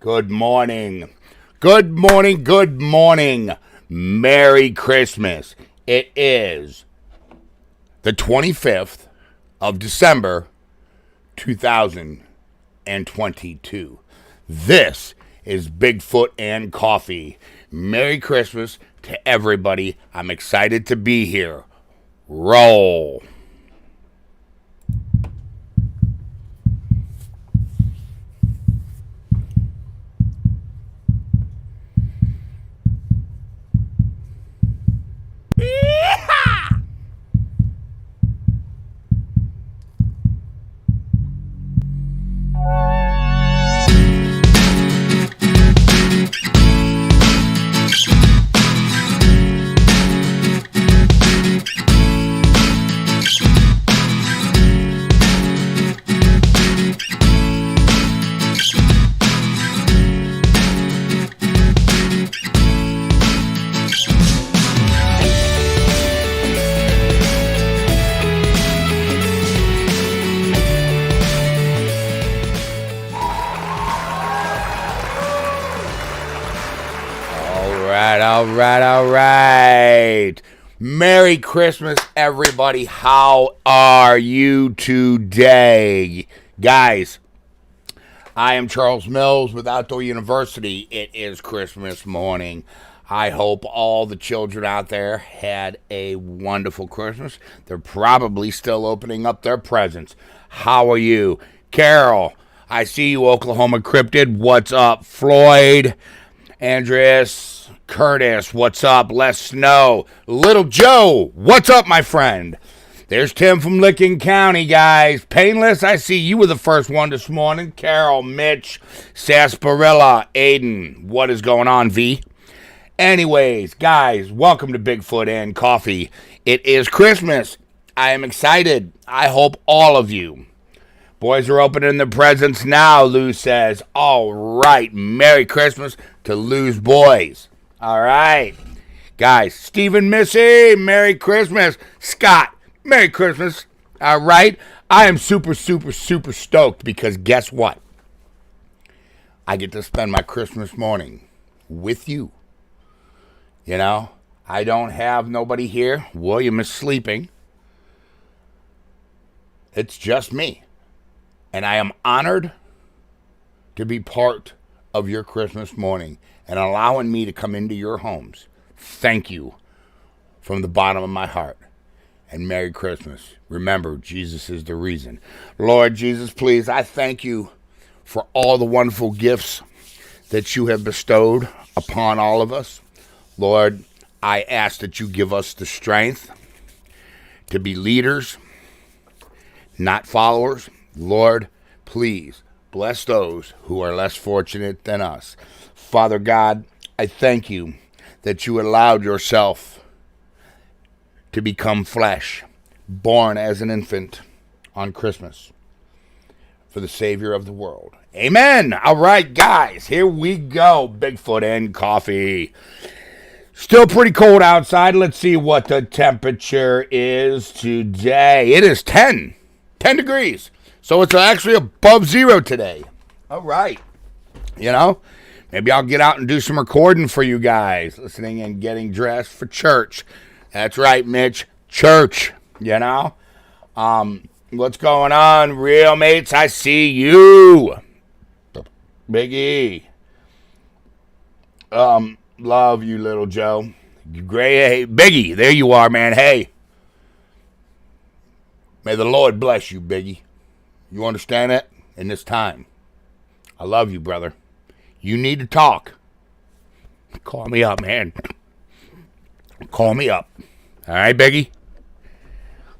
Good morning. Good morning. Good morning. Merry Christmas. It is the 25th of December, 2022. This is Bigfoot and Coffee. Merry Christmas to everybody. I'm excited to be here. Roll. All right. Merry Christmas, everybody. How are you today? Guys, I am Charles Mills with Outdoor University. It is Christmas morning. I hope all the children out there had a wonderful Christmas. They're probably still opening up their presents. How are you? Carol, I see you, Oklahoma Cryptid. What's up? Floyd, Andreas, Curtis, what's up? Les Snow, Little Joe, what's up, my friend? There's Tim from Licking County, guys. Painless, I see you were the first one this morning. Carol, Mitch, Sarsaparilla, Aiden, what is going on, V? Anyways, guys, welcome to Bigfoot and Coffee. It is Christmas. I am excited. I hope all of you. Boys are opening their presents now, Lou says. All right, Merry Christmas to Lou's boys. All right. Guys, Stephen Missy, Merry Christmas. Scott, Merry Christmas. All right. I am super stoked because guess what? I get to spend my Christmas morning with you. You know, I don't have nobody here. William is sleeping. It's just me. And I am honored to be part of your Christmas morning and allowing me to come into your homes. Thank you from the bottom of my heart. And Merry Christmas. Remember, Jesus is the reason. Lord Jesus, please, I thank you for all the wonderful gifts that you have bestowed upon all of us. Lord, I ask that you give us the strength to be leaders, not followers. Lord, please bless those who are less fortunate than us. Father God, I thank you that you allowed yourself to become flesh, born as an infant on Christmas for the Savior of the world. Amen. All right, guys, here we go. Bigfoot and Coffee. Still pretty cold outside. Let's see what the temperature is today. It is 10 degrees. So it's actually above zero today. All right. You know, maybe I'll get out and do some recording for you guys, listening and getting dressed for church. That's right, Mitch. Church, you know. What's going on, real mates? I see you. Big E. Love you, Little Joe. Hey, Biggie, there you are, man. Hey. May the Lord bless you, Biggie. You understand that? In this time. I love you, brother. You need to talk. Call me up, man. Call me up. All right, Biggie?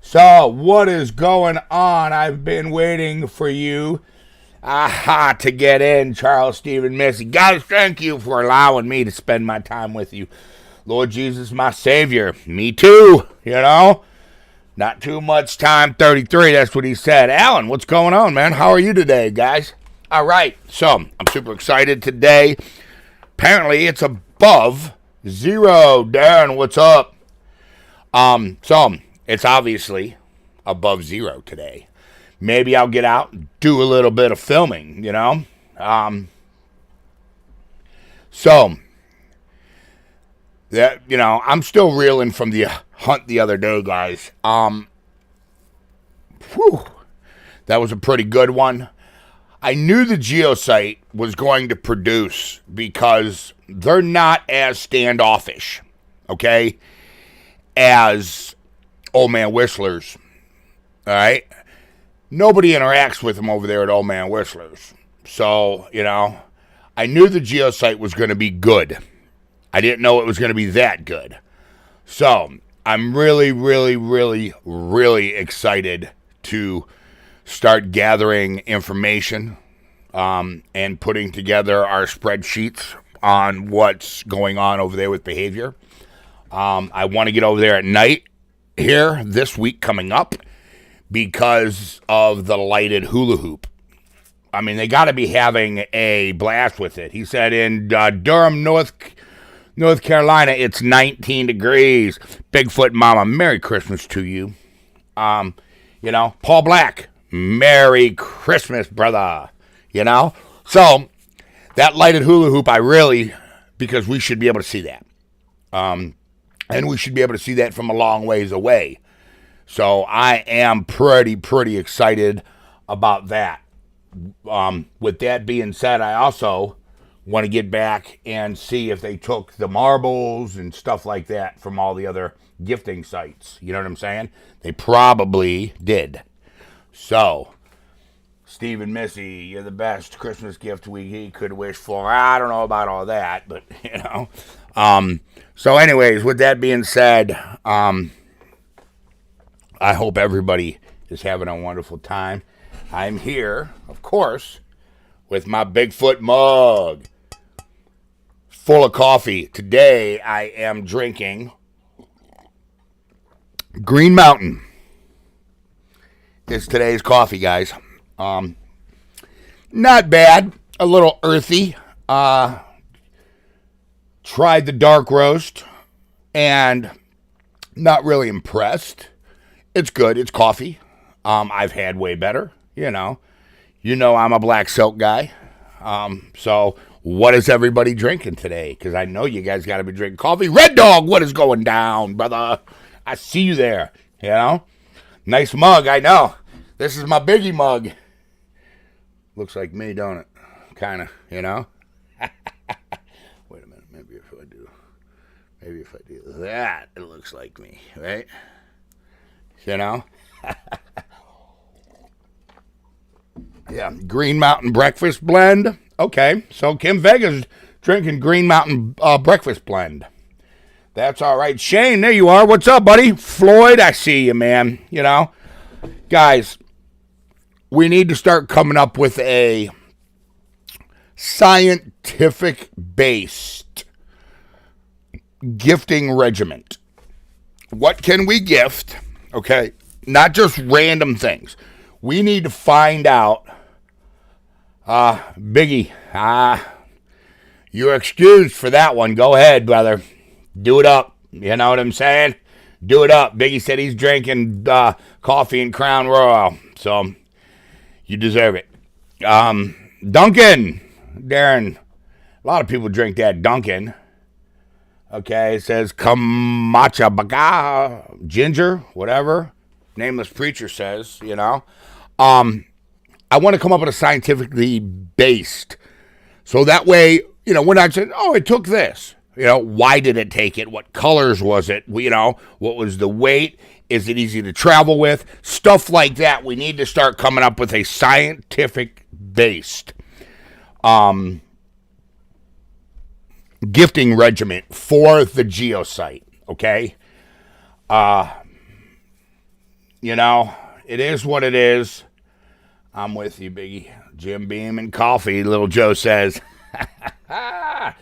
So, what is going on? I've been waiting for you to get in, Charles Stephen Missy. Guys, thank you for allowing me to spend my time with you. Lord Jesus, my Savior. Me too, you know? Not too much time, 33, that's what he said. Alan, what's going on, man? How are you today, guys? All right, so I'm super excited today. Apparently, it's above zero. Darren, what's up? So it's obviously above zero today. Maybe I'll get out and do a little bit of filming, you know? So, that, I'm still reeling from the hunt the other day, guys. Whew, that was a pretty good one. I knew the geosite was going to produce because they're not as standoffish, okay, as Old Man Whistler's. All right? Nobody interacts with them over there at Old Man Whistler's. So, I knew the geosite was going to be good. I didn't know it was going to be that good. So, I'm really, really, really, really excited to start gathering information and putting together our spreadsheets on what's going on over there with behavior. I want to get over there at night here this week coming up because of the lighted hula hoop. I mean, they got to be having a blast with it. He said in Durham, North Carolina, it's 19 degrees. Bigfoot Mama, Merry Christmas to you. Paul Black, Merry Christmas, brother. So that lighted hula hoop, because we should be able to see that. And we should be able to see that from a long ways away. So I am pretty excited about that. With that being said, I also want to get back and see if they took the marbles and stuff like that from all the other gifting sites. You know what I'm saying? They probably did. So, Steve and Missy, you're the best Christmas gift we could wish for. I don't know about all that, but, So anyways, with that being said, I hope everybody is having a wonderful time. I'm here, of course, with my Bigfoot mug full of coffee. Today, I am drinking Green Mountain. It's today's coffee, guys. Not bad. A little earthy. Tried the dark roast and not really impressed. It's good. It's coffee. I've had way better. I'm a black silk guy. So what is everybody drinking today? Because I know you guys got to be drinking coffee. Red Dog, what is going down, brother? I see you there. Nice mug, I know. This is my Biggie mug. Looks like me, don't it? Kind of, Wait a minute. Maybe if I do that, it looks like me, right? Yeah, Green Mountain Breakfast Blend. Okay, so Kim Vega's drinking Green Mountain Breakfast Blend. That's all right. Shane, there you are. What's up, buddy? Floyd, I see you, man. Guys, we need to start coming up with a scientific-based gifting regiment. What can we gift? Okay, not just random things. We need to find out, Biggie, you're excused for that one. Go ahead, brother. Do it up. You know what I'm saying? Do it up. Biggie said he's drinking coffee and Crown Royal, so you deserve it. Duncan, Darren, a lot of people drink that Duncan. Okay, it says Kamacha Baga, ginger, whatever. Nameless preacher says, I want to come up with a scientifically based. So that way, we're not saying, oh, it took this. Why did it take it? What colors was it? What was the weight? Is it easy to travel with? Stuff like that. We need to start coming up with a scientific based gifting regiment for the geosite. Okay? It is what it is. I'm with you, Biggie. Jim Beam and coffee, little Joe says. Hey,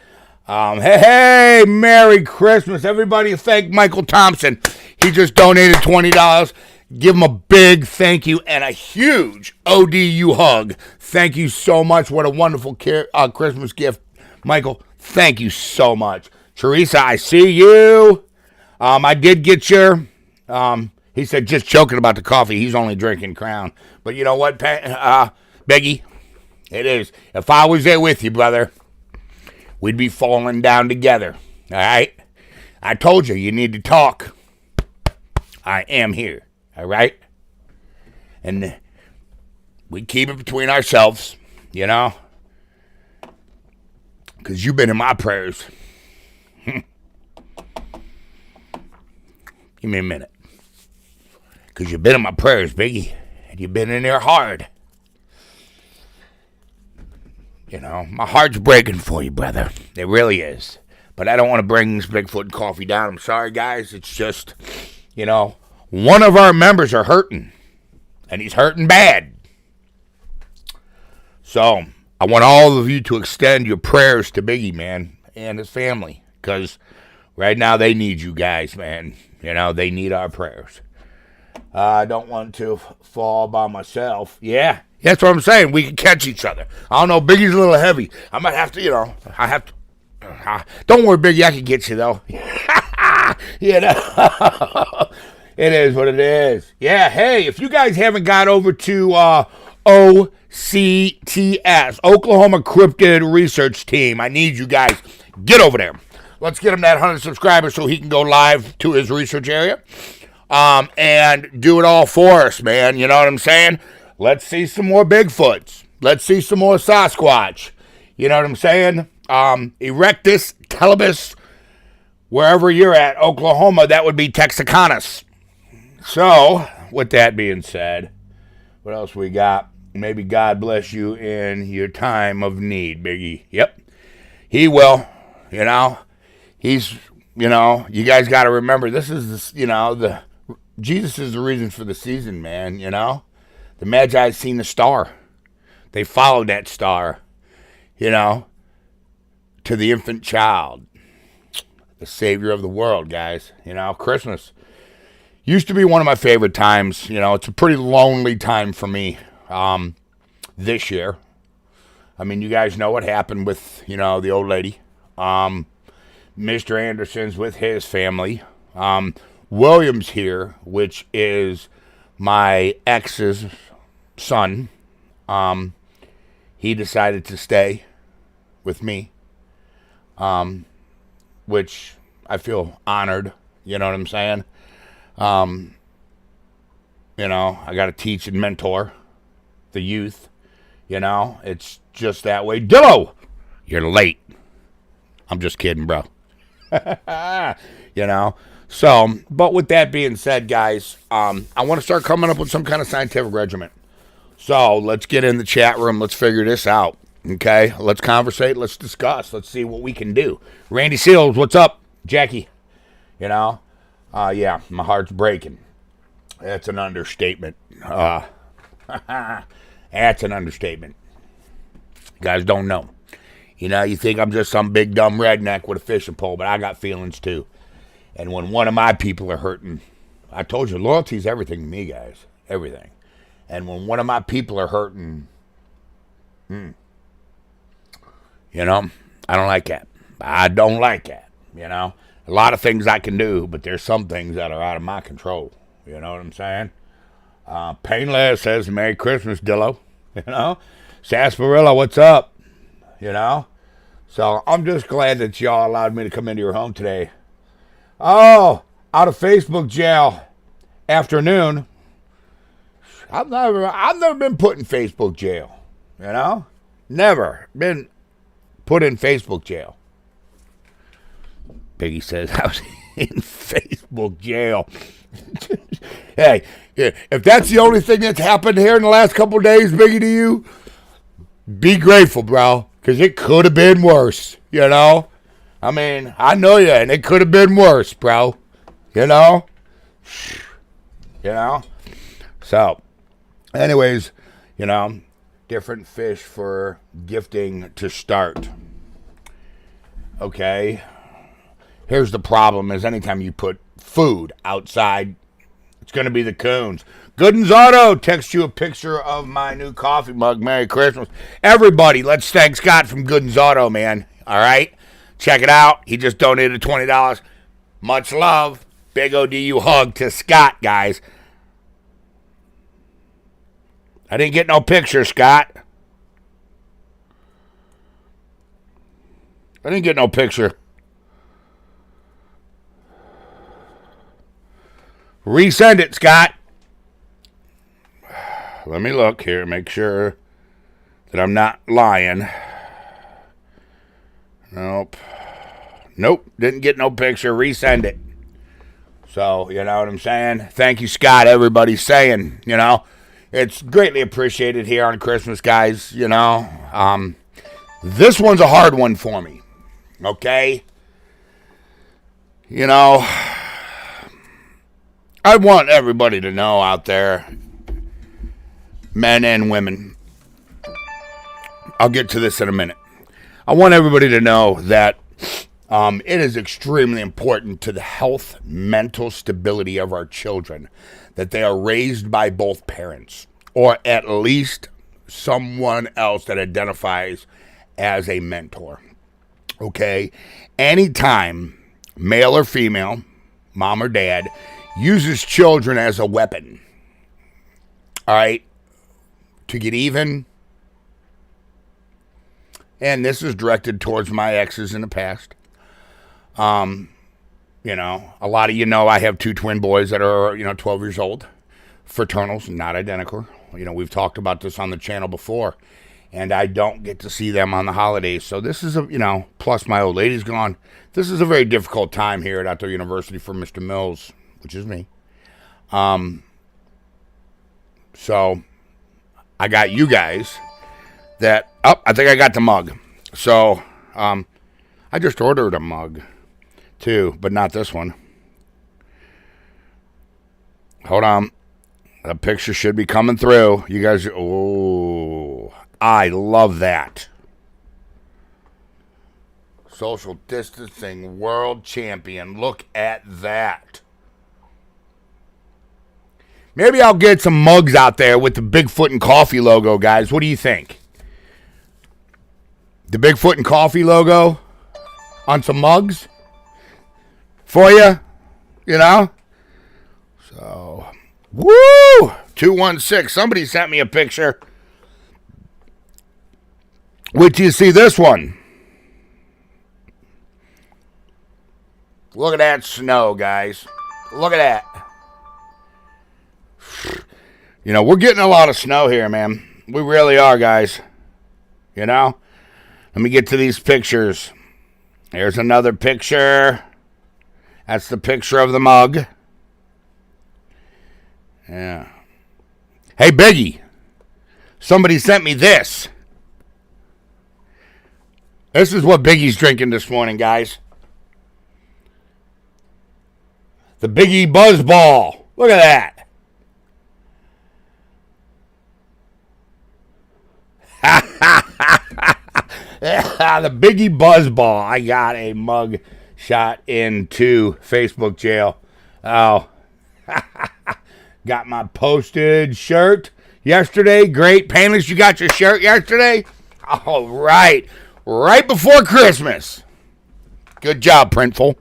Merry Christmas. Everybody thank Michael Thompson. He just donated $20. Give him a big thank you and a huge ODU hug. Thank you so much. What a wonderful Christmas gift. Michael, thank you so much. Teresa, I see you. I did get your... he said, just joking about the coffee. He's only drinking Crown. But you know what, Becky? It is. If I was there with you, brother, we'd be falling down together. All right? I told you, you need to talk. I am here. All right? And we keep it between ourselves, you know? Because you've been in my prayers. Give me a minute. Because you've been in my prayers, Biggie. And you've been in there hard. You know, my heart's breaking for you, brother. It really is. But I don't want to bring this Bigfoot coffee down. I'm sorry, guys. It's just, you know, one of our members are hurting. And he's hurting bad. So, I want all of you to extend your prayers to Biggie, man, and his family. Because right now they need you guys, man. You know, they need our prayers. I don't want to fall by myself. Yeah, that's what I'm saying. We can catch each other. I don't know. Biggie's a little heavy. I might have to, you know, I have to. Don't worry, Biggie. I can get you, though. You know, it is what it is. Yeah, hey, if you guys haven't got over to OCTS, Oklahoma Cryptid Research Team, I need you guys. Get over there. Let's get him that 100 subscribers so he can go live to his research area. And do it all for us, man. You know what I'm saying? Let's see some more Bigfoots. Let's see some more Sasquatch. You know what I'm saying? Erectus, Telebus, wherever you're at, Oklahoma, that would be Texacanus. So, with that being said, what else we got? Maybe God bless you in your time of need, Biggie. Yep. He will. You know, he's, you know, you guys got to remember, this is, you know, Jesus is the reason for the season, man, you know? The Magi seen the star. They followed that star, you know, to the infant child, the Savior of the world, guys. You know, Christmas used to be one of my favorite times. You know, it's a pretty lonely time for me this year. I mean, you guys know what happened with, you know, the old lady. Mr. Anderson's with his family. William's here, which is my ex's son. He decided to stay with me, which I feel honored. You know what I'm saying? You know, I got to teach and mentor the youth. You know, it's just that way. Dillo, you're late. I'm just kidding, bro. You know? So, but with that being said, guys, I want to start coming up with some kind of scientific regimen. So, let's get in the chat room. Let's figure this out. Okay? Let's conversate. Let's discuss. Let's see what we can do. Randy Seals, what's up? Jackie. You know? Yeah, my heart's breaking. That's an understatement. That's an understatement. You guys don't know. You know, you think I'm just some big dumb redneck with a fishing pole, but I got feelings too. And when one of my people are hurting, I told you, loyalty is everything to me, guys. Everything. And when one of my people are hurting, you know, I don't like that. I don't like that, you know. A lot of things I can do, but there's some things that are out of my control. You know what I'm saying? Painless says, Merry Christmas, Dillo. You know? Sarsaparilla, what's up? You know? So I'm just glad that y'all allowed me to come into your home today. Oh, out of Facebook jail afternoon. I've never been put in Facebook jail. You know? Never been put in Facebook jail. Piggy says I was in Facebook jail. Hey, if that's the only thing that's happened here in the last couple of days, Biggie, to you, be grateful, bro, because it could have been worse, you know? I mean, I know you, and it could have been worse, bro, you know? You know? So, anyways, you know, different fish for gifting to start. Okay? Here's the problem is anytime you put food outside, it's going to be the coons. Gooden's Auto text you a picture of my new coffee mug. Merry Christmas. Everybody, let's thank Scott from Gooden's Auto, man. All right? Check it out. He just donated $20. Much love. Big ODU hug to Scott, guys. I didn't get no picture, Scott. I didn't get no picture. Resend it, Scott. Let me look here, make sure that I'm not lying. Nope, didn't get no picture. Resend it. So, you know what I'm saying? Thank you, Scott. Everybody's saying, you know, it's greatly appreciated here on Christmas, guys, you know. This one's a hard one for me, okay? You know, I want everybody to know out there, men and women, I'll get to this in a minute. I want everybody to know that it is extremely important to the health, mental stability of our children that they are raised by both parents, or at least someone else that identifies as a mentor. Okay? Anytime male or female, mom or dad, uses children as a weapon, all right, to get even, and this is directed towards my exes in the past. You know, a lot of you know I have two twin boys that are, 12 years old. Fraternals, not identical. You know, we've talked about this on the channel before. And I don't get to see them on the holidays. So this is plus my old lady's gone. This is a very difficult time here at Outdoor University for Mr. Mills, which is me. So I got you guys that, I think I got the mug. So, I just ordered a mug too, but not this one. Hold on. The picture should be coming through. You guys, oh, I love that. Social distancing world champion. Look at that. Maybe I'll get some mugs out there with the Bigfoot and Coffee logo, guys. What do you think? The Bigfoot and Coffee logo on some mugs for you, you know? So, woo! 216. Somebody sent me a picture. Wait till you see this one. Look at that snow, guys. Look at that. You know, we're getting a lot of snow here, man. We really are, guys. You know? Let me get to these pictures. Here's another picture. That's the picture of the mug. Yeah. Hey, Biggie. Somebody sent me this. This is what Biggie's drinking this morning, guys. The Biggie Buzz Ball. Look at that. The Biggie Buzz Ball. I got a mug shot into Facebook jail. Oh. Got my posted shirt yesterday. Great. Painless, you got your shirt yesterday? All right. Right before Christmas. Good job, Printful.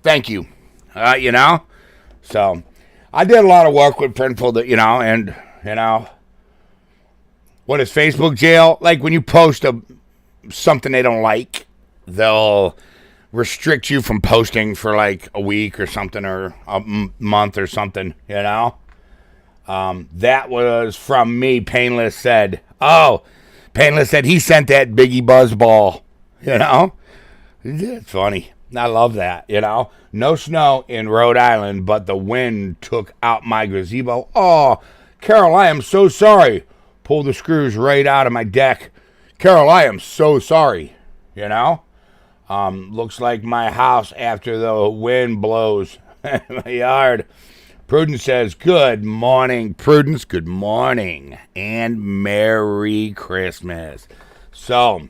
Thank you. So I did a lot of work with Printful and what is Facebook jail? Like when you post something they don't like, they'll restrict you from posting for like a week or something, or a month or something, That was from me. Painless said, he sent that Biggie Buzz Ball, It's funny. I love that, No snow in Rhode Island, but the wind took out my gazebo. Oh, Carol, I am so sorry. Pull the screws right out of my deck. Carol, I am so sorry, Looks like my house after the wind blows my yard. Prudence says, good morning, Prudence. Good morning. And Merry Christmas. So,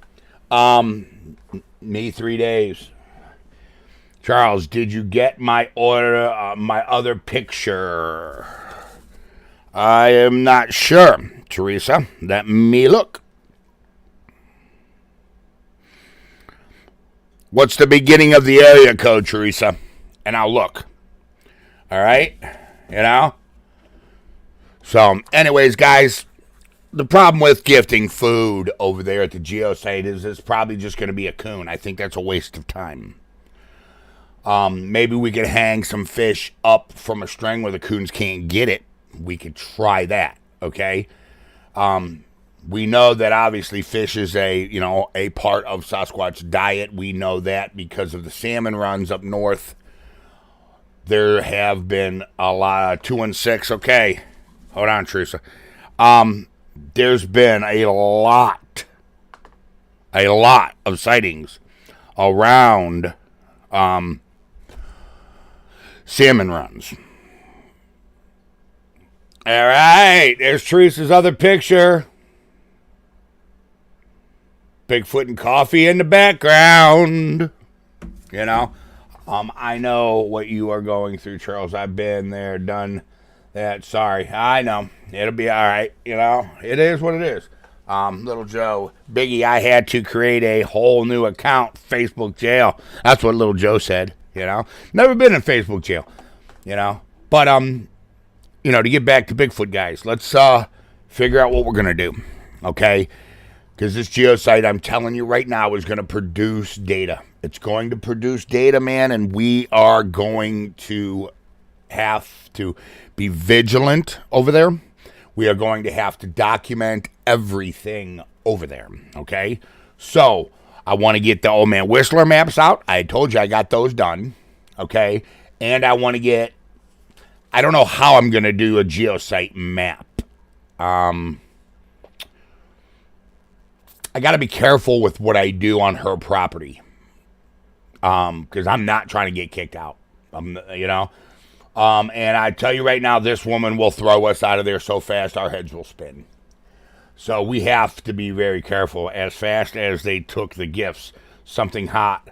me 3 days. Charles, did you get my order, my other picture? I am not sure, Teresa. Let me look. What's the beginning of the area code, Teresa? And I'll look. All right? So, anyways, guys, the problem with gifting food over there at the geosite is it's probably just going to be a coon. I think that's a waste of time. Maybe we could hang some fish up from a string where the coons can't get it. We could try that, okay? We know that obviously fish is a part of Sasquatch diet. We know that because of the salmon runs up north. There have been a lot of 216. Okay, hold on, Teresa. There's been a lot of sightings around salmon runs. All right, there's Teresa's other picture. Bigfoot and coffee in the background. You know, I know what you are going through, Charles. I've been there, done that. Sorry, I know. It'll be all right. You know, it is what it is. Little Joe, Biggie, I had to create a whole new account, Facebook jail. That's what Little Joe said. You know, never been in Facebook jail. You know, but to get back to Bigfoot, guys, let's figure out what we're gonna do. Okay. Because this geosite, I'm telling you right now, is going to produce data. It's going to produce data, man, and we are going to have to be vigilant over there. We are going to have to document everything over there, okay? So, I want to get the Old Man Whistler maps out. I told you I got those done, okay? And I want to get, I don't know how I'm going to do a geosite map. I got to be careful with what I do on her property, because I'm not trying to get kicked out, and I tell you right now, this woman will throw us out of there so fast our heads will spin. So we have to be very careful. As fast as they took the gifts, something hot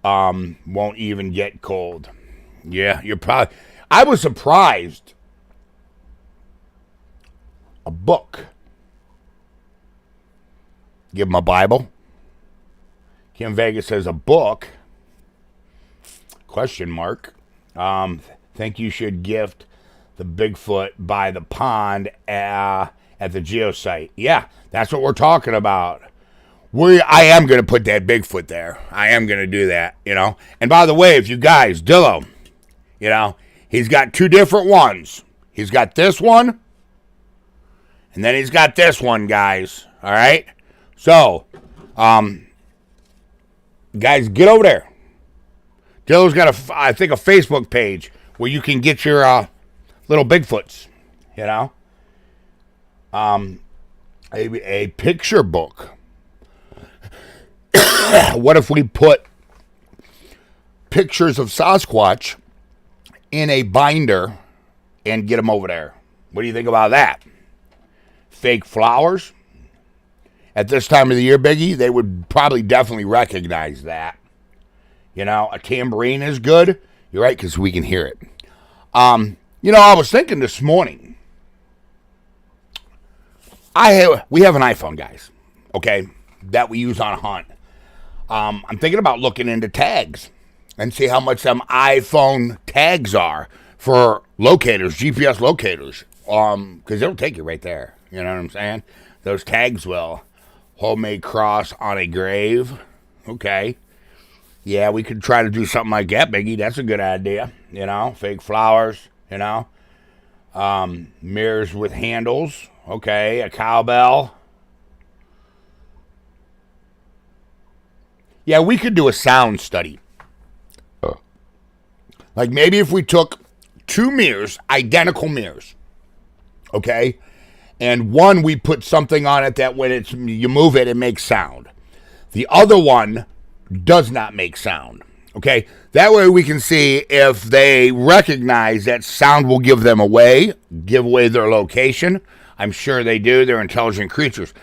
won't even get cold. Yeah, I was surprised. A book. Give him a Bible. Kim Vegas says a book. Question mark. Think you should gift the Bigfoot by the pond at the geosite. Yeah, that's what we're talking about. I am going to put that Bigfoot there. I am going to do that, And by the way, if you guys, Dillo, he's got two different ones. He's got this one, and then he's got this one, guys. All right? So, guys, get over there. Dillo's got I think a Facebook page where you can get your little Bigfoots, a picture book. What if we put pictures of Sasquatch in a binder and get them over there? What do you think about that? Fake flowers? At this time of the year, Biggie, they would probably definitely recognize that. A tambourine is good. You're right, because we can hear it. I was thinking this morning. We have an iPhone, guys, okay, that we use on a hunt. I'm thinking about looking into tags and see how much some iPhone tags are for locators, GPS locators, because it'll take you right there. You know what I'm saying? Those tags will. Homemade cross on a grave. Okay. Yeah, we could try to do something like that, Biggie. That's a good idea. Fake flowers, mirrors with handles. Okay, a cowbell. Yeah, we could do a sound study. Like maybe if we took two mirrors, identical mirrors. Okay? And one, we put something on it that when you move it, it makes sound. The other one does not make sound. Okay? That way we can see if they recognize that sound will give them away, give away their location. I'm sure they do. They're intelligent creatures.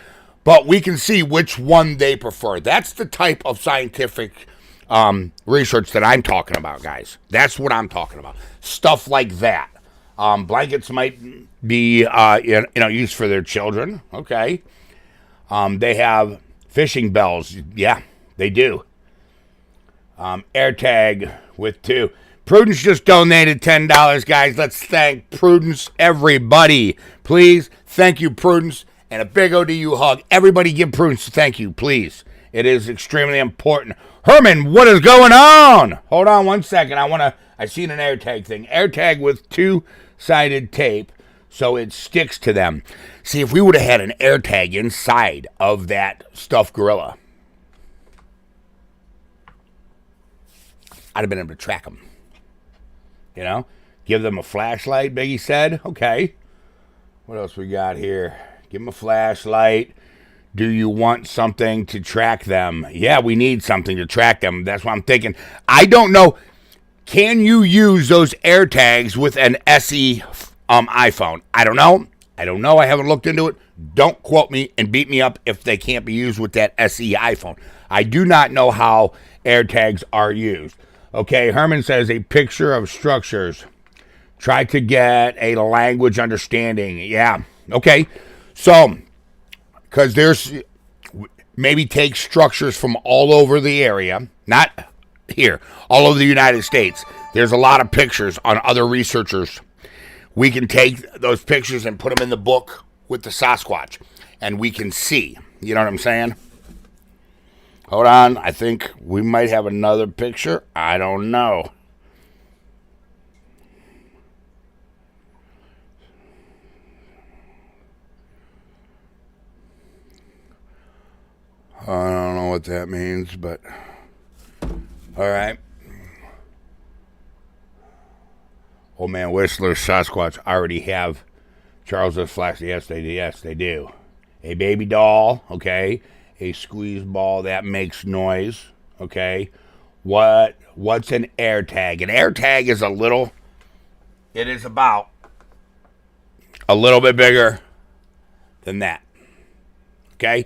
But we can see which one they prefer. That's the type of scientific research that I'm talking about, guys. That's what I'm talking about. Stuff like that. Blankets might be used for their children. Okay. They have fishing bells. Yeah, they do. AirTag with 2. Prudence just donated $10, guys. Let's thank Prudence, everybody. Please, thank you, Prudence. And a big ODU hug. Everybody give Prudence thank you, please. It is extremely important. Herman, what is going on? Hold on 1 second. I seen an AirTag thing. AirTag with two-sided tape so it sticks to them. See, if we would have had an AirTag inside of that stuffed gorilla, I'd have been able to track them. You know? Give them a flashlight, Biggie said. Okay. What else we got here? Give them a flashlight. Do you want something to track them? Yeah, we need something to track them. That's what I'm thinking. I don't know. Can you use those AirTags with an SE iPhone? I don't know. I haven't looked into it. Don't quote me and beat me up if they can't be used with that SE iPhone. I do not know how AirTags are used. Okay, Herman says a picture of structures. Try to get a language understanding. Yeah. Okay. So, because there's maybe take structures from all over the area, not here, all over the United States. There's a lot of pictures on other researchers. We can take those pictures and put them in the book with the Sasquatch, and we can see. You know what I'm saying? Hold on. I think we might have another picture. I don't know. I don't know what that means, but all right. Old Man Whistler's Sasquatch already have Charles's flash. Yes, they do. A baby doll, okay. A squeeze ball that makes noise, okay. What's an AirTag? An AirTag is it is about a little bit bigger than that, okay.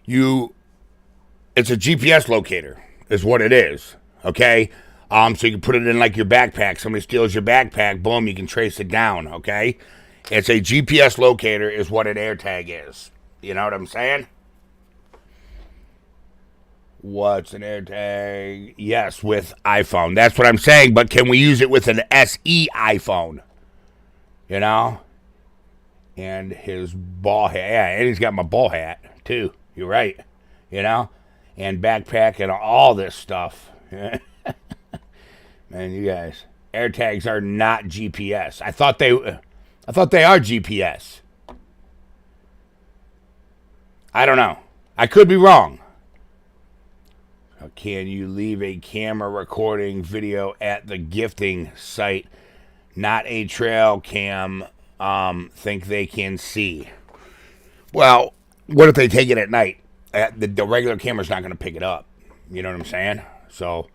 It's a GPS locator, is what it is, okay? So you can put it in like your backpack. Somebody steals your backpack, boom, you can trace it down, okay? It's a GPS locator is what an AirTag is. You know what I'm saying? What's an AirTag? Yes, with iPhone. That's what I'm saying, but can we use it with an SE iPhone? You know? And his ball hat. Yeah, and he's got my ball hat, too. You're right, you know, and backpack and all this stuff. Man, you guys, AirTags are not GPS. I thought they are GPS. I don't know. I could be wrong. Can you leave a camera recording video at the gifting site? Not a trail cam. Think they can see. Well, what if they take it at night? The regular camera's not going to pick it up. You know what I'm saying? So,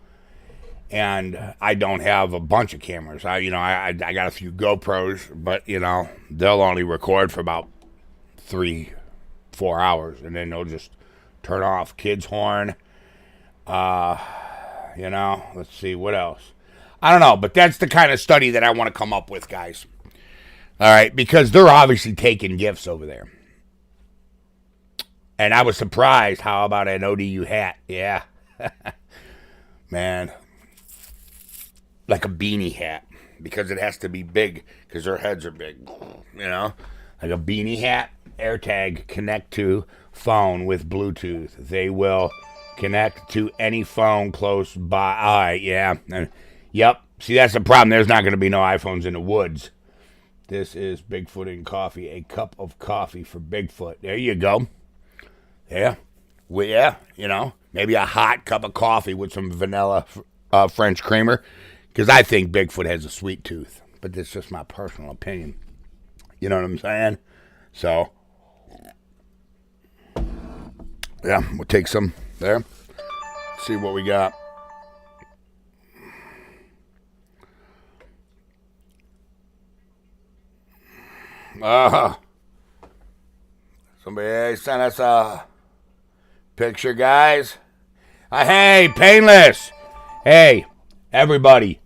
and I don't have a bunch of cameras. I got a few GoPros, but they'll only record for about 3-4 hours, and then they'll just turn off. Kid's horn. Let's see what else. I don't know, but that's the kind of study that I want to come up with, guys. All right, because they're obviously taking gifts over there. And I was surprised. How about an ODU hat? Yeah. Man. Like a beanie hat. Because it has to be big. Because their heads are big. Like a beanie hat. AirTag connect to phone with Bluetooth. They will connect to any phone close by. All right, yeah. Yep. See, that's the problem. There's not going to be no iPhones in the woods. This is Bigfoot and coffee. A cup of coffee for Bigfoot. There you go. Yeah. Well, yeah, maybe a hot cup of coffee with some vanilla French creamer. Because I think Bigfoot has a sweet tooth. But that's just my personal opinion. You know what I'm saying? So, yeah, we'll take some there. See what we got. Somebody sent us a picture, guys. Hey, Painless. Hey, everybody.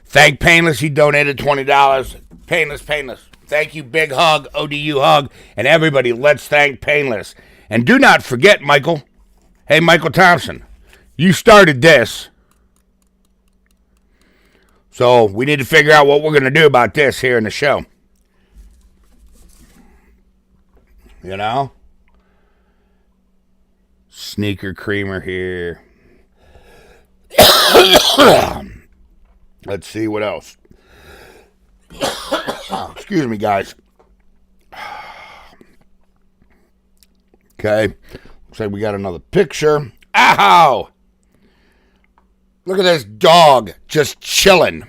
Thank Painless. He donated $20. Painless. Thank you. Big hug. ODU hug. And everybody, let's thank Painless. And do not forget, Michael. Hey, Michael Thompson. You started this. So we need to figure out what we're going to do about this here in the show. You know? Sneaker creamer here. Let's see what else. Excuse me, guys. Okay. Looks like we got another picture. Ow! Look at this dog just chilling.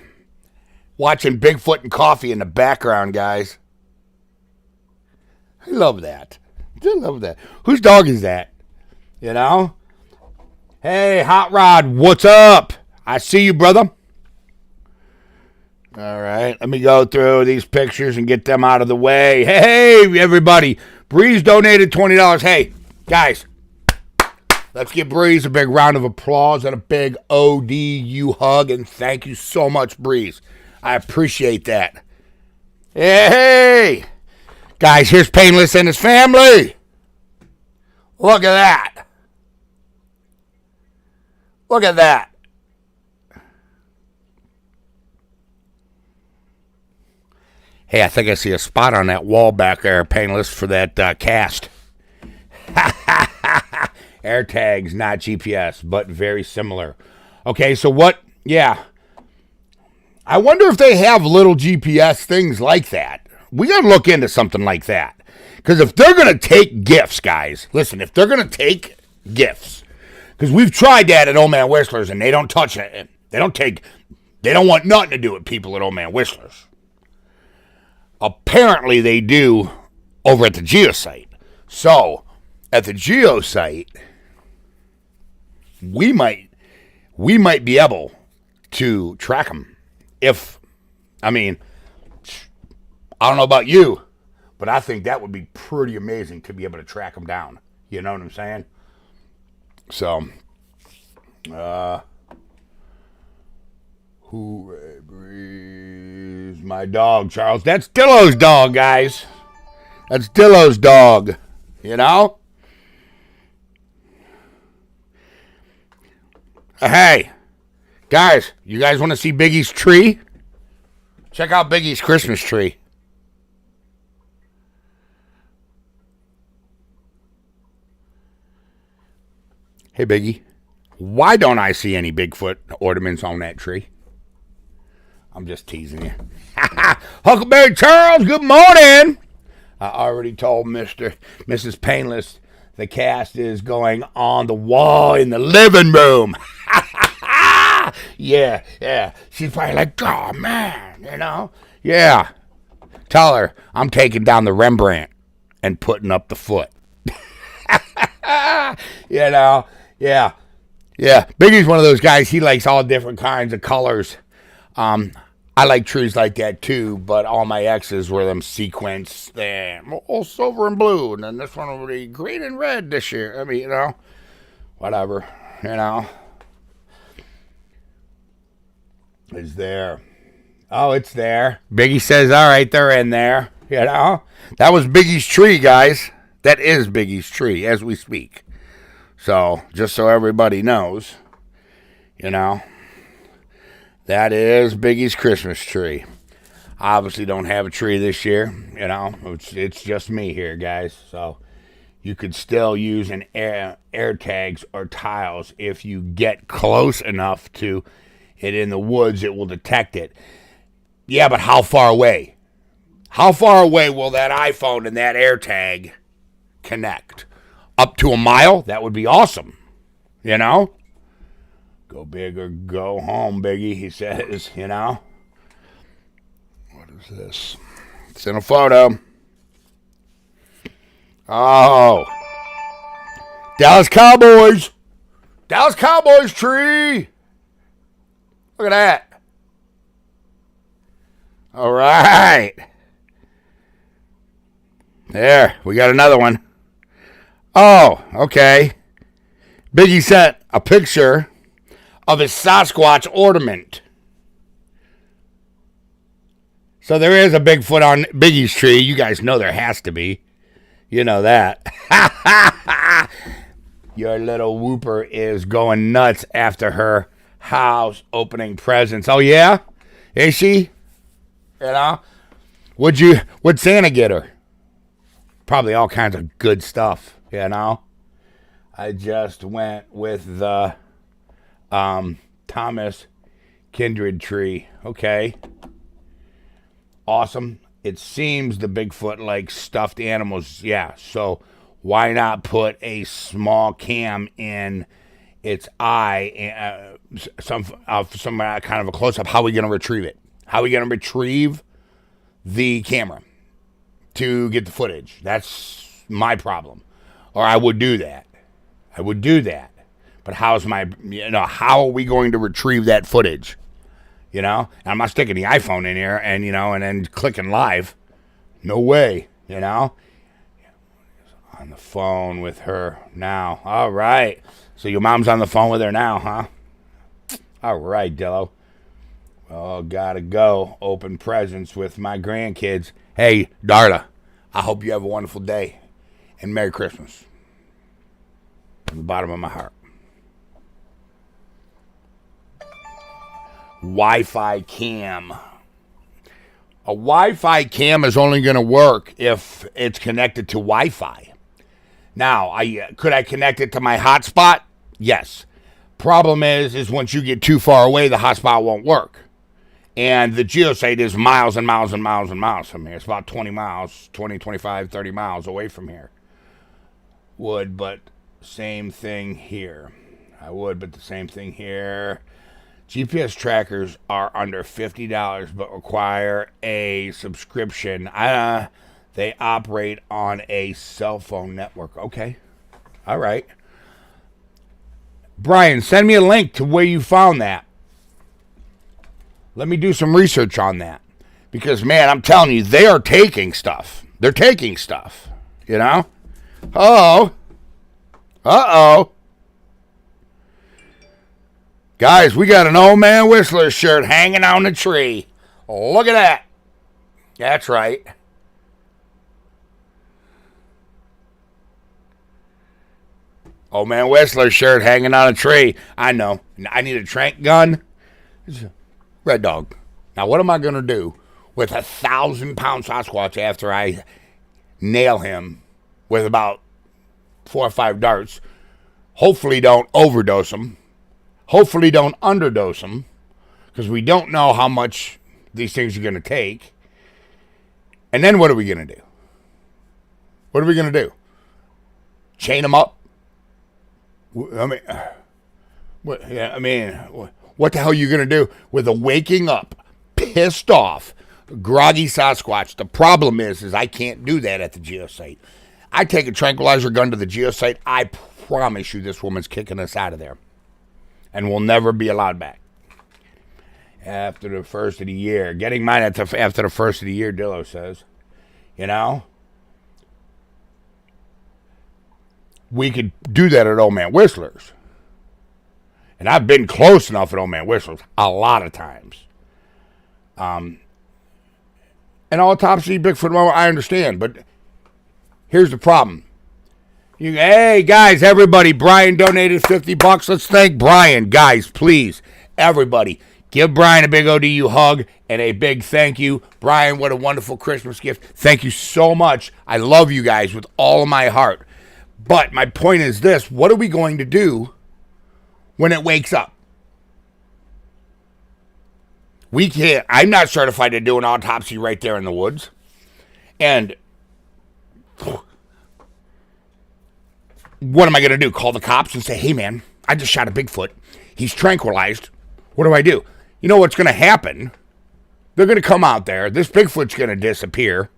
Watching Bigfoot and coffee in the background, guys. I love that. I love that. Whose dog is that? You know? Hey, Hot Rod, what's up? I see you, brother. All right, let me go through these pictures and get them out of the way. Hey, everybody. Breeze donated $20. Hey, guys, let's give Breeze a big round of applause and a big ODU hug. And thank you so much, Breeze. I appreciate that. Hey, guys, here's Painless and his family. Look at that. Look at that. Hey, I think I see a spot on that wall back there, Painless, for that cast. Air tags, not GPS, but very similar. Okay, so what? Yeah. I wonder if they have little GPS things like that. We got to look into something like that. Because if they're going to take gifts, guys, listen, if they're going to take gifts, because we've tried that at Old Man Whistler's and they don't touch it. They don't want nothing to do with people at Old Man Whistler's. Apparently they do over at the geosite. So, at the geosite, we might be able to track them. I don't know about you, but I think that would be pretty amazing to be able to track them down. You know what I'm saying? So, hooray, Breeze. My dog, Charles. That's Dillo's dog, guys. That's Dillo's dog. You know? Hey, guys, you guys want to see Biggie's tree? Check out Biggie's Christmas tree. Hey, Biggie, why don't I see any Bigfoot ornaments on that tree? I'm just teasing you. Huckleberry Charles, good morning. I already told Mrs. Painless the cast is going on the wall in the living room. Yeah. She's probably like, oh, man, you know? Yeah. Tell her I'm taking down the Rembrandt and putting up the foot. You know? Yeah. Biggie's one of those guys. He likes all different kinds of colors. I like trees like that too, but all my exes were them sequins, all silver and blue, and then this one will be green and red this year. I mean, you know, whatever, you know. It's there. Oh, it's there. Biggie says, all right, they're in there, you know. That was Biggie's tree, guys. That is Biggie's tree as we speak. So, just so everybody knows, you know. That is Biggie's Christmas tree. I obviously don't have a tree this year, you know. It's just me here, guys. So you could still use an air tags or tiles if you get close enough to it in the woods. It will detect it. Yeah, but how far away? How far away will that iPhone and that air tag connect? Up to a mile? That would be awesome, you know. Go big or go home, Biggie, he says, you know. What is this? It's in a photo. Oh. Dallas Cowboys. Dallas Cowboys tree. Look at that. All right. There, we got another one. Oh, okay. Biggie sent a picture of his Sasquatch ornament. So there is a Bigfoot on Biggie's tree. You guys know there has to be. You know that. Your little whooper is going nuts after her house opening presents. Oh, yeah? Is she? You know? What'd Santa get her? probably all kinds of good stuff, you know. I just went with the Thomas Kindred tree. Okay. Awesome. It seems the Bigfoot likes stuffed animals. Yeah, so why not put a small cam in its eye, some kind of a close-up? How are we going to retrieve it? How are we going to retrieve the camera to get the footage? That's my problem. Or I would do that. But how are we going to retrieve that footage? You know, and I'm not sticking the iPhone in here and, and then clicking live. No way, On the phone with her now. All right. So your mom's on the phone with her now, huh? All right, Dillo. Well, gotta go. Open presents with my grandkids. Hey, Darla, I hope you have a wonderful day. And Merry Christmas. From the bottom of my heart. Wi-Fi cam. A Wi-Fi cam is only going to work if it's connected to Wi-Fi. Now, could I connect it to my hotspot? Yes. Problem is once you get too far away, the hotspot won't work. And the geosite is miles and miles and miles and miles from here. It's about 20 miles, 20, 25, 30 miles away from here. But same thing here. But the same thing here. GPS trackers are under $50 but require a subscription. They operate on a cell phone network. Okay. All right. Brian, send me a link to where you found that. Let me do some research on that. Because, man, I'm telling you, they are taking stuff. They're taking stuff. Uh-oh. Guys, we got an Old Man Whistler shirt hanging on the tree. Look at that. That's right. Old Man Whistler shirt hanging on a tree. I know. I need a trank gun. Red Dog. Now, what am I going to do with 1,000-pound Sasquatch after I nail him with about 4 or 5 darts? Hopefully don't overdose him. Hopefully don't underdose them, because we don't know how much these things are going to take. And then what are we going to do? What are we going to do? Chain them up? What the hell are you going to do with a waking up, pissed off, groggy Sasquatch? The problem is I can't do that at the geosite. I take a tranquilizer gun to the geosite. I promise you this woman's kicking us out of there. And will never be allowed back. After the first of the year. Getting mine after the first of the year, Dillo says. We could do that at Old Man Whistler's. And I've been close enough at Old Man Whistler's a lot of times. And autopsy, Bigfoot, I understand. But here's the problem. Hey, guys, everybody, Brian donated $50. Let's thank Brian. Guys, please, everybody, give Brian a big ODU hug and a big thank you. Brian, what a wonderful Christmas gift. Thank you so much. I love you guys with all of my heart. But my point is this. What are we going to do when it wakes up? We can't. I'm not certified to do an autopsy right there in the woods. And what am I going to do? Call the cops and say, hey, man, I just shot a Bigfoot. He's tranquilized. What do I do? You know what's going to happen? They're going to come out there. This Bigfoot's going to disappear.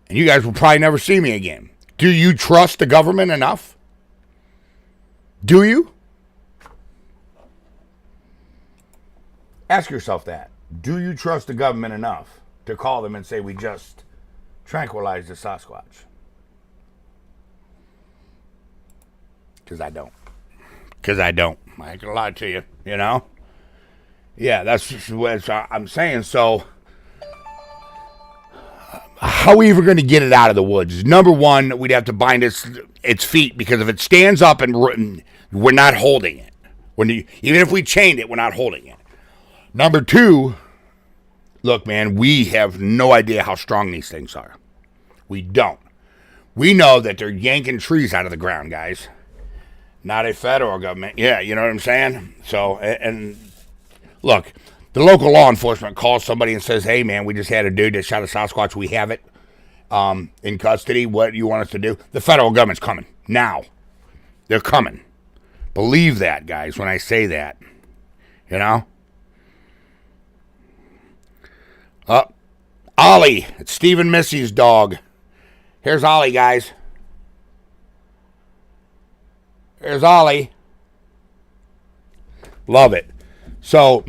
And you guys will probably never see me again. Do you trust the government enough? Do you? Ask yourself that. Do you trust the government enough to call them and say, we just tranquilized the Sasquatch? Because I don't. I ain't gonna lie to you, Yeah, that's what I'm saying. So, how are we ever going to get it out of the woods? Number one, we'd have to bind its feet, because if it stands up and we're not holding it. Even if we chained it, we're not holding it. Number two, look, man, we have no idea how strong these things are. We don't. We know that they're yanking trees out of the ground, guys. Not a federal government. Yeah, you know what I'm saying? So, and look, the local law enforcement calls somebody and says, hey, man, we just had a dude that shot a Sasquatch. We have it in custody. What do you want us to do? The federal government's coming now. They're coming. Believe that, guys, when I say that. You know? Ollie. It's Stephen Missy's dog. Here's Ollie, guys. There's Ollie. Love it. So,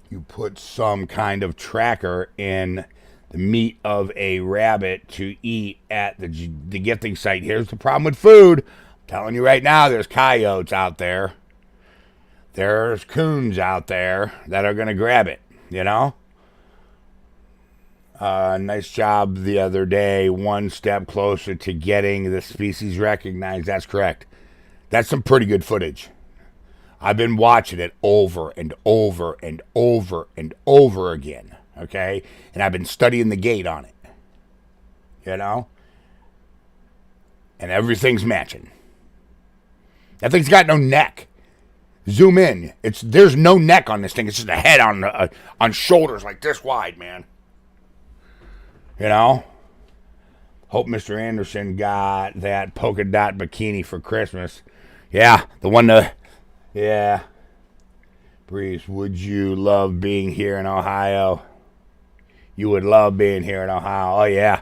you put some kind of tracker in the meat of a rabbit to eat at the gifting site. Here's the problem with food. I'm telling you right now, there's coyotes out there. There's coons out there that are going to grab it, you know? Nice job the other day. One step closer to getting the species recognized. That's correct. That's some pretty good footage. I've been watching it over and over and over and over again, okay? And I've been studying the gait on it, you know? And everything's matching. That thing's got no neck. Zoom in. There's no neck on this thing. It's just a head on shoulders like this wide, man. You know? Hope Mr. Anderson got that polka dot bikini for Christmas. Yeah, the one yeah. Breeze, would you love being here in Ohio? You would love being here in Ohio. Oh, yeah.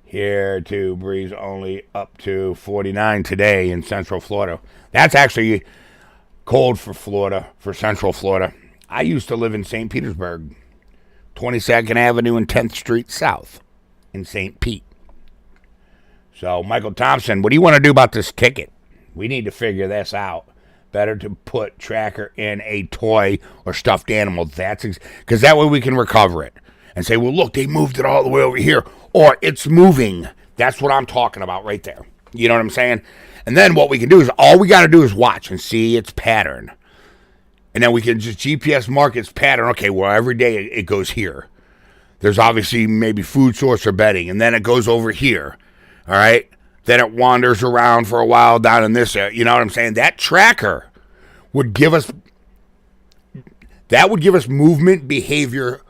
Here, too, Breeze, only up to 49 today in Central Florida. That's actually cold for Florida, for Central Florida. I used to live in St. Petersburg, 22nd Avenue and 10th Street South in St. Pete. So, Michael Thompson, what do you want to do about this ticket? We need to figure this out. Better to put tracker in a toy or stuffed animal. Because that way we can recover it and say, well, look, they moved it all the way over here. Or it's moving. That's what I'm talking about right there. You know what I'm saying? And then what we can do is, all we got to do is watch and see its pattern. And then we can just GPS mark its pattern. Okay, well, every day it goes here. There's obviously maybe food source or bedding. And then it goes over here. All right? Then it wanders around for a while down in this area. You know what I'm saying? That tracker would give us movement behavior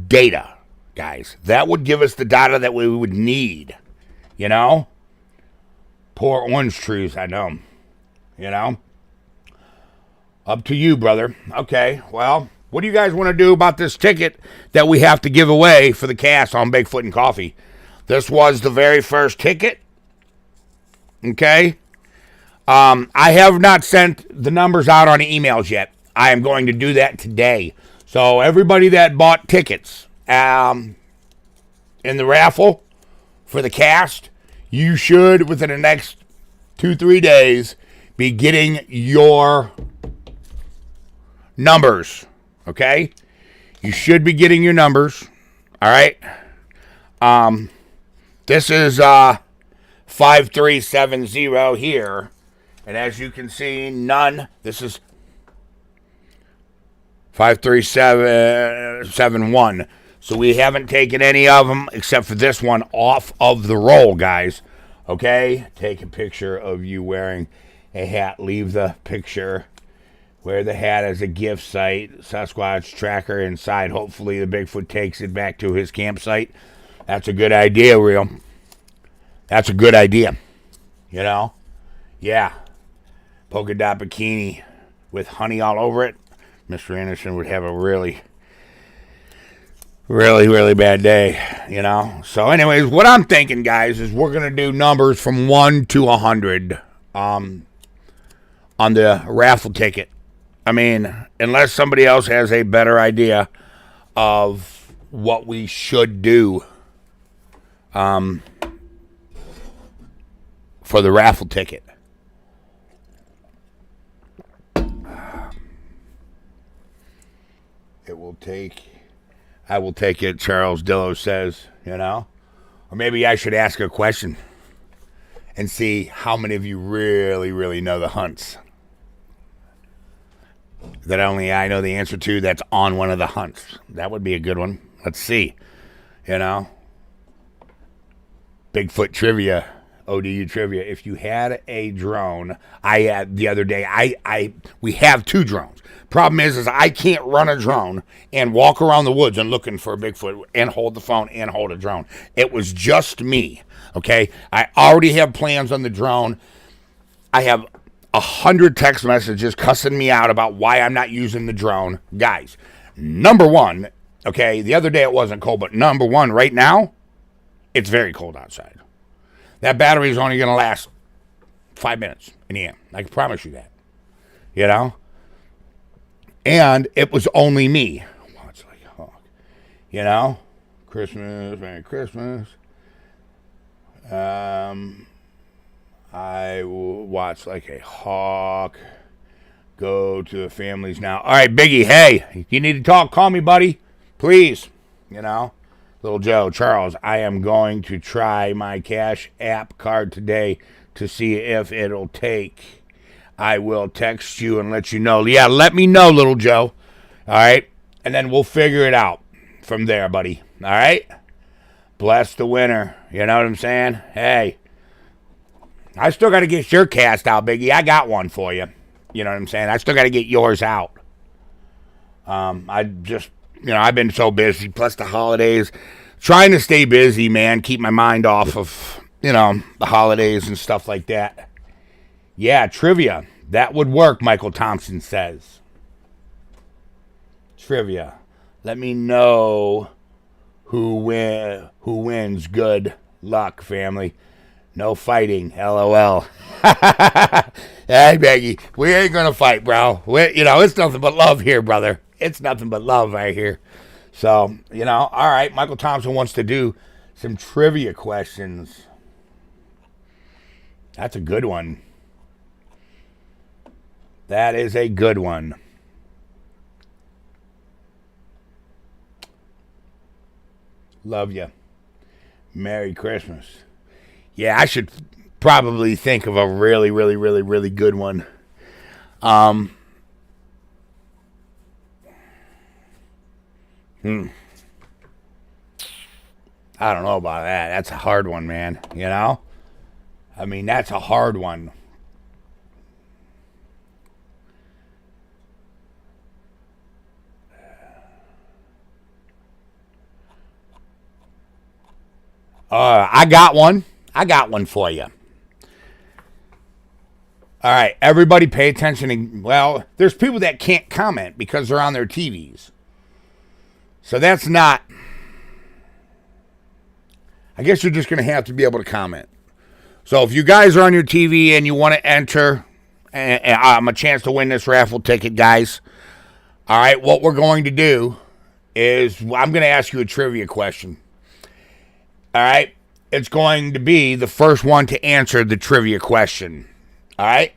data, guys. That would give us the data that we would need. You know? Poor orange trees, I know. You know? Up to you, brother. Okay, well, what do you guys want to do about this ticket that we have to give away for the cast on Bigfoot and Coffee? This was the very first ticket. Okay? I have not sent the numbers out on emails yet. I am going to do that today. So everybody that bought tickets in the raffle for the cast, you should, within the next 2-3 days, be getting your numbers. Okay? You should be getting your numbers. All right? This is 5370 here. And as you can see, none. This is 53771. So we haven't taken any of them except for this one off of the roll, guys. Okay? Take a picture of you wearing a hat. Leave the picture. Wear the hat as a gift site. Sasquatch tracker inside. Hopefully the Bigfoot takes it back to his campsite. That's a good idea, Real. That's a good idea. You know? Yeah. Polka dot bikini with honey all over it. Mr. Anderson would have a really, really, really bad day, you know? So anyways, what I'm thinking, guys, is we're going to do numbers from 1 to 100 on the raffle ticket. I mean, unless somebody else has a better idea of what we should do for the raffle ticket. I will take it, Charles Dillo says, you know? Or maybe I should ask a question and see how many of you really, really know the hunts that only I know the answer to that's on one of the hunts. That would be a good one. Let's see, you know? Bigfoot trivia, ODU trivia. If you had a drone, I had the other day. We have 2 drones. Problem is I can't run a drone and walk around the woods and looking for a Bigfoot and hold the phone and hold a drone. It was just me. Okay, I already have plans on the drone. I have 100 text messages cussing me out about why I'm not using the drone, guys. Number one, okay, the other day it wasn't cold, but number one, right now, it's very cold outside. That battery is only going to last 5 minutes in the end. I can promise you that. You know? And it was only me. Watch like a hawk. You know? Christmas, Merry Christmas. I will watch like a hawk. Go to the families now. All right, Biggie, hey, you need to talk. Call me, buddy. Please. You know? Little Joe, Charles, I am going to try my Cash App card today to see if it'll take. I will text you and let you know. Yeah, let me know, Little Joe. All right? And then we'll figure it out from there, buddy. All right? Bless the winner. You know what I'm saying? Hey, I still got to get your cast out, Biggie. I got one for you. You know what I'm saying? I still got to get yours out. I just... I've been so busy, plus the holidays. Trying to stay busy, man. Keep my mind off of, the holidays and stuff like that. Yeah, trivia. That would work, Michael Thompson says. Trivia. Let me know who wins. Good luck, family. No fighting, LOL. Hey, Maggie, we ain't going to fight, bro. It's nothing but love here, brother. It's nothing but love right here. So, all right. Michael Thompson wants to do some trivia questions. That's a good one. That is a good one. Love you. Merry Christmas. Yeah, I should probably think of a really, really, really, really good one. I don't know about that. That's a hard one, man. That's a hard one. I got one. I got one for you. All right, everybody pay attention. There's people that can't comment because they're on their TVs. So that's not... I guess you're just going to have to be able to comment. So if you guys are on your TV and you want to enter a chance to win this raffle ticket, guys, all right, what we're going to do is I'm going to ask you a trivia question. All right? It's going to be the first one to answer the trivia question. All right?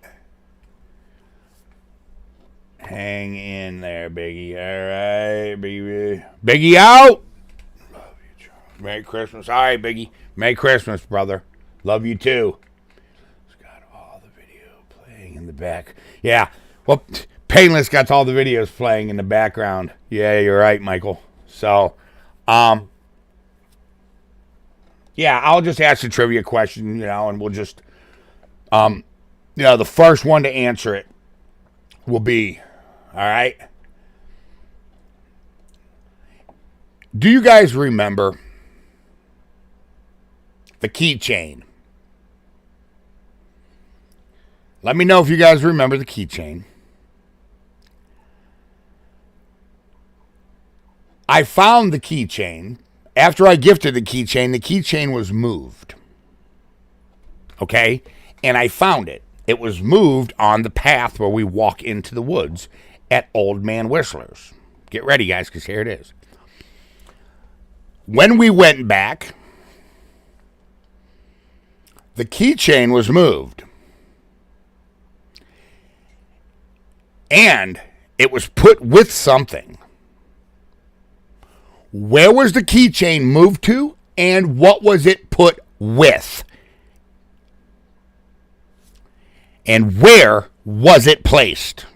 Hang in there, Biggie. All right, Biggie. Biggie out! Love you, Charles. Merry Christmas. All right, Biggie. Merry Christmas, brother. Love you, too. It's got all the video playing in the back. Yeah. Well, Painless got all the videos playing in the background. Yeah, you're right, Michael. So, yeah, I'll just ask a trivia question, and we'll just, the first one to answer it will be, all right? Do you guys remember the keychain? Let me know if you guys remember the keychain. I found the keychain. After I gifted the keychain was moved. Okay? And I found it. It was moved on the path where we walk into the woods at Old Man Whistler's. Get ready, guys, because here it is. When we went back, the keychain was moved. And it was put with something. Where was the keychain moved to, and what was it put with? And where was it placed?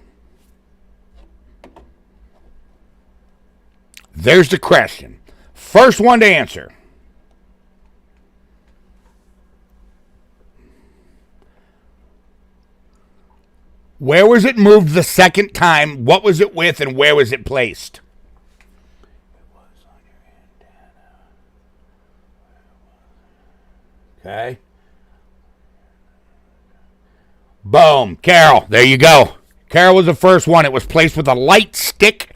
There's the question. First one to answer. Where was it moved the second time? What was it with, and where was it placed? Okay. Boom. Carol, there you go. Carol was the first one. It was placed with a light stick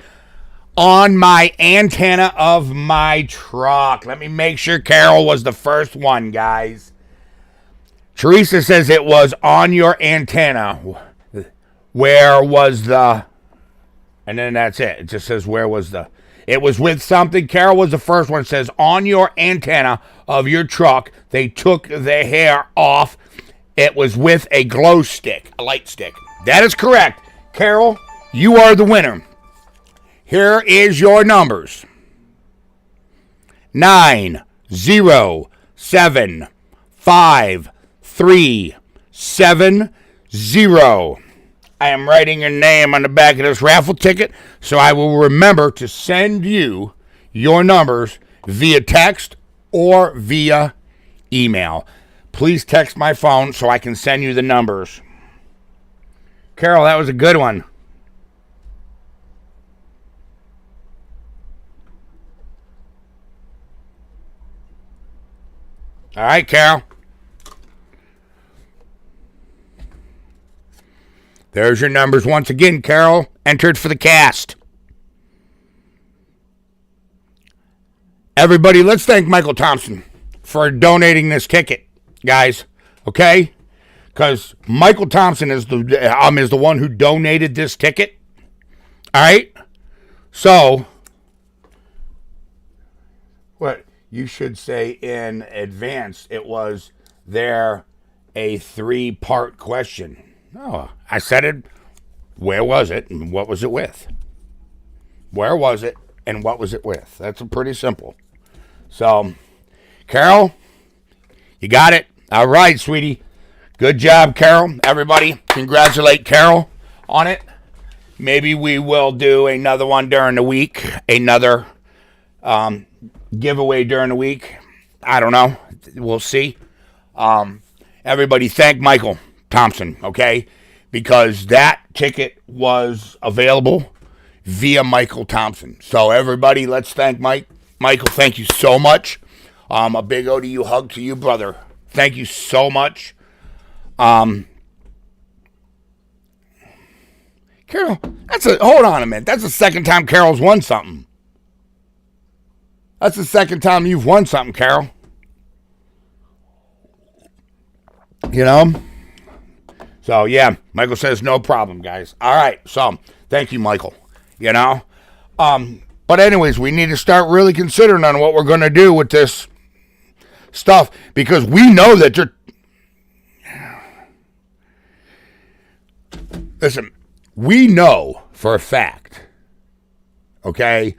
on my antenna of my truck. Let me make sure Carol was the first one, guys. Teresa says it was on your antenna. Where was the... And then that's it. It just says where was the... It was with something. Carol was the first one. It says on your antenna of your truck, they took the hair off. It was with a glow stick, a light stick. That is correct. Carol, you are the winner. Here is your numbers. 9075370. I am writing your name on the back of this raffle ticket, so I will remember to send you your numbers via text or via email. Please text my phone so I can send you the numbers. Carol, that was a good one. All right, Carol. There's your numbers once again, Carol. Entered for the cast. Everybody, let's thank Michael Thompson for donating this ticket, guys. Okay? Because Michael Thompson is the one who donated this ticket. All right? So, what you should say in advance, it was there a 3-part question. No, I said it. Where was it and what was it with? Where was it and what was it with? That's pretty simple. So, Carol, you got it. All right, sweetie. Good job, Carol. Everybody, congratulate Carol on it. Maybe we will do another one during the week. Another giveaway during the week. I don't know. We'll see. Everybody, thank Michael Thompson, okay? Because that ticket was available via Michael Thompson. So everybody, let's thank Mike. Michael, thank you so much. A big ODU hug to you, brother. Thank you so much. Carol, hold on a minute. That's the second time Carol's won something. That's the second time you've won something, Carol. You know? So, yeah, Michael says no problem, guys. All right, so thank you, Michael. You know? But anyways, we need to start really considering on what we're going to do with this stuff because we know that you're... Listen, we know for a fact, okay,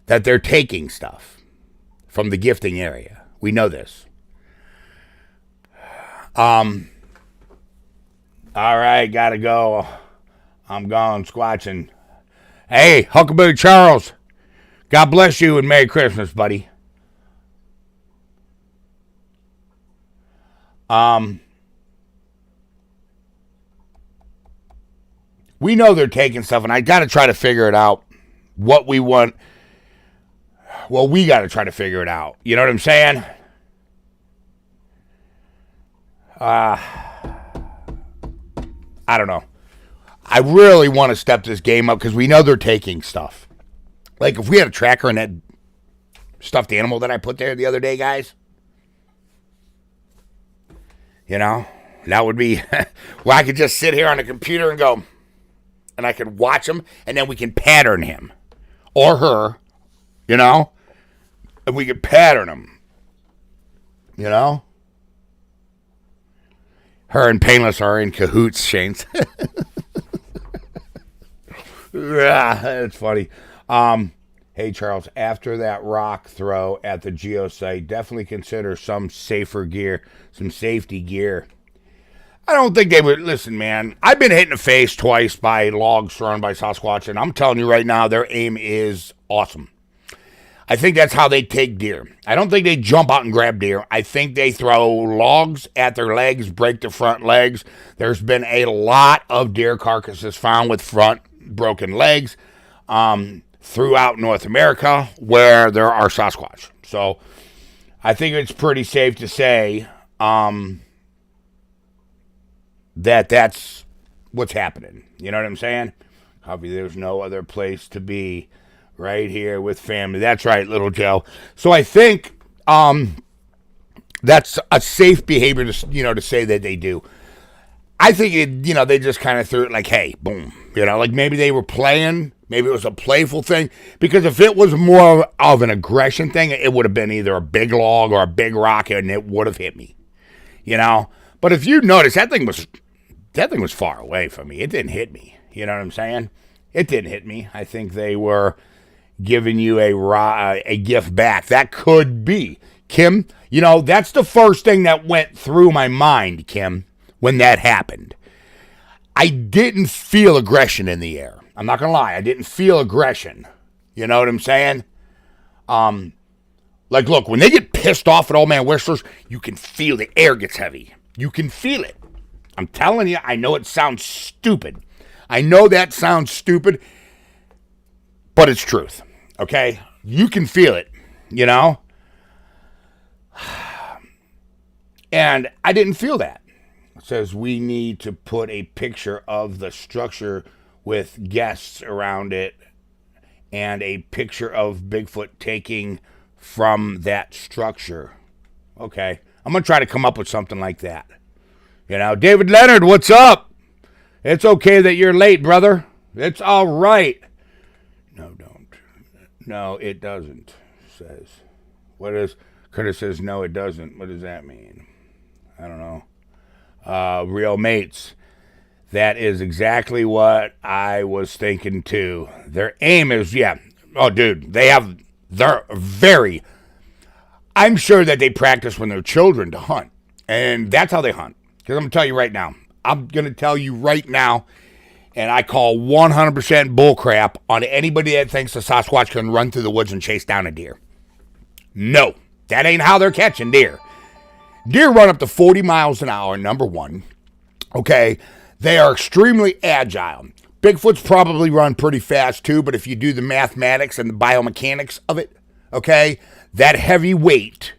that they're taking stuff from the gifting area. We know this. All right, gotta go. I'm gone squatching. Hey, Huckleberry Charles, God bless you and Merry Christmas, buddy. We know they're taking stuff, and I got to try to figure it out. What we want. Well, we got to try to figure it out. You know what I'm saying? I don't know. I really want to step this game up because we know they're taking stuff. Like, if we had a tracker in that stuffed animal that I put there the other day, guys, you know, that would be, well, I could just sit here on the computer and go, and I could watch him, and then we can pattern him or her, you know, and we could pattern him, you know. Her and Painless are in cahoots, Shanes. It's funny. Hey, Charles, after that rock throw at the geosite, definitely consider some safer gear, some safety gear. I don't think they would. Listen, man, I've been hit in the face twice by logs thrown by Sasquatch, and I'm telling you right now, their aim is awesome. I think that's how they take deer. I don't think they jump out and grab deer. I think they throw logs at their legs, break their front legs. There's been a lot of deer carcasses found with front broken legs throughout North America where there are Sasquatch. So I think it's pretty safe to say that that's what's happening. You know what I'm saying? Coffee, there's no other place to be. Right here with family. That's right, little Joe. So I think that's a safe behavior to say that they do. I think they just kind of threw it like, hey, boom. Like maybe they were playing. Maybe it was a playful thing. Because if it was more of an aggression thing, it would have been either a big log or a big rock, and it would have hit me. But if you notice, that thing was far away from me. It didn't hit me. You know what I'm saying? It didn't hit me. I think they were giving you a gift back. That could be. Kim, that's the first thing that went through my mind, Kim, when that happened. I didn't feel aggression in the air. I'm not going to lie. I didn't feel aggression. You know what I'm saying? Look, when they get pissed off at old man whistlers, you can feel the air gets heavy. You can feel it. I'm telling you, I know it sounds stupid. I know that sounds stupid, but it's truth. Okay? You can feel it, And I didn't feel that. It says we need to put a picture of the structure with guests around it and a picture of Bigfoot taking from that structure. Okay. I'm going to try to come up with something like that. David Leonard, what's up? It's okay that you're late, brother. It's all right. No, don't. No, it doesn't, says. What is... Curtis says, no, it doesn't. What does that mean? I don't know. Real mates. That is exactly what I was thinking, too. Their aim is, yeah. Oh, dude, they're very... I'm sure that they practice when they're children to hunt. And that's how they hunt. Because I'm going to tell you right now. And I call 100% bullcrap on anybody that thinks a Sasquatch can run through the woods and chase down a deer. No, that ain't how they're catching deer. Deer run up to 40 miles an hour, number one. Okay, they are extremely agile. Bigfoots probably run pretty fast too, but if you do the mathematics and the biomechanics of it, okay, that heavy weight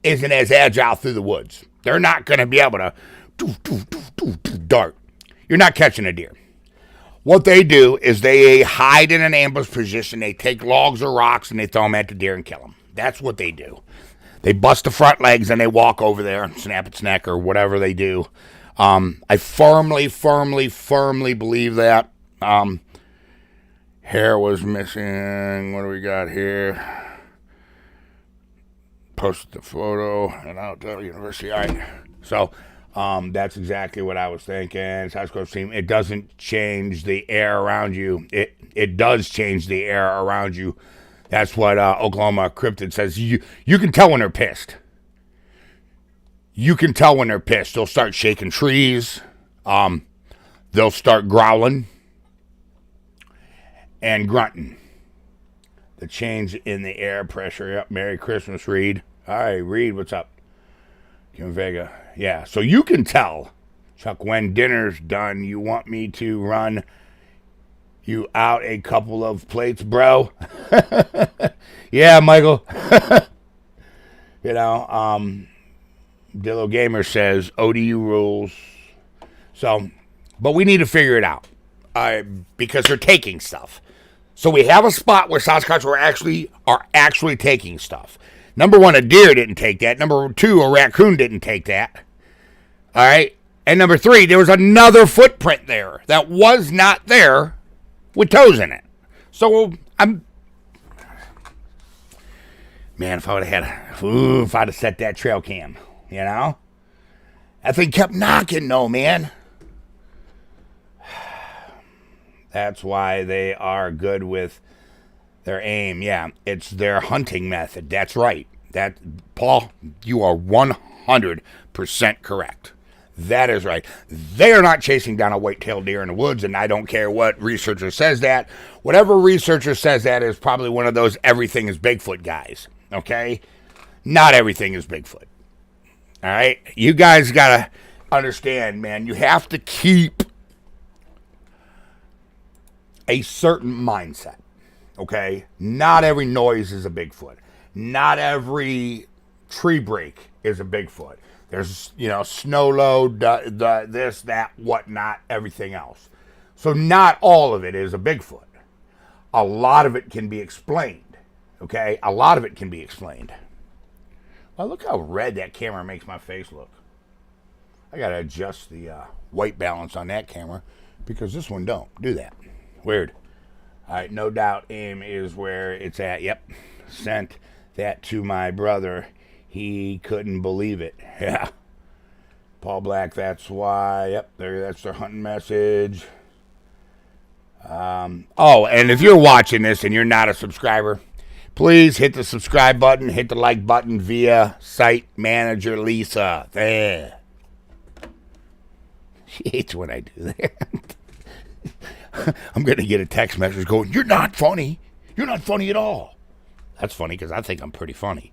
isn't as agile through the woods. They're not going to be able to dart. You're not catching a deer. What they do is they hide in an ambush position. They take logs or rocks and they throw them at the deer and kill them. That's what they do. They bust the front legs and they walk over there and snap its neck or whatever they do. I firmly believe that. Hair was missing. What do we got here? Posted the photo and out to the university. All right. So that's exactly what I was thinking. Sasquatch team. It doesn't change the air around you. It does change the air around you. That's what Oklahoma Cryptid says. You can tell when they're pissed. You can tell when they're pissed. They'll start shaking trees. They'll start growling and grunting. The change in the air pressure. Yep. Merry Christmas, Reed. All right, Reed, what's up? Kim Vega. Yeah, so you can tell, Chuck, when dinner's done, you want me to run you out a couple of plates, bro? Yeah, Michael. Dillo Gamer says, ODU rules. So, but we need to figure it out because they're taking stuff. So we have a spot where Sasquatch are actually taking stuff. Number one, a deer didn't take that. Number two, a raccoon didn't take that. All right. And number three, there was another footprint there that was not there with toes in it. So man, if I'd have set that trail cam, that thing kept knocking, though, man. That's why they are good with their aim. Yeah, it's their hunting method. That's right. Paul, you are 100% correct. That is right. They are not chasing down a white-tailed deer in the woods, and I don't care what researcher says that. Whatever researcher says that is probably one of those everything is Bigfoot guys, okay? Not everything is Bigfoot, all right? You guys got to understand, man, you have to keep a certain mindset, okay? Not every noise is a Bigfoot. Not every tree break is a Bigfoot. There's, snow load, this, that, whatnot, everything else. So not all of it is a Bigfoot. A lot of it can be explained, okay? A lot of it can be explained. Well, look how red that camera makes my face look. I got to adjust the white balance on that camera because this one don't do that. Weird. All right, no doubt aim is where it's at. Yep, sent that to my brother. He couldn't believe it. Yeah. Paul Black, that's why. Yep, that's their hunting message. And if you're watching this and you're not a subscriber, please hit the subscribe button, hit the like button via Site Manager Lisa. There. She hates when I do that. I'm going to get a text message going, "You're not funny. You're not funny at all." That's funny because I think I'm pretty funny.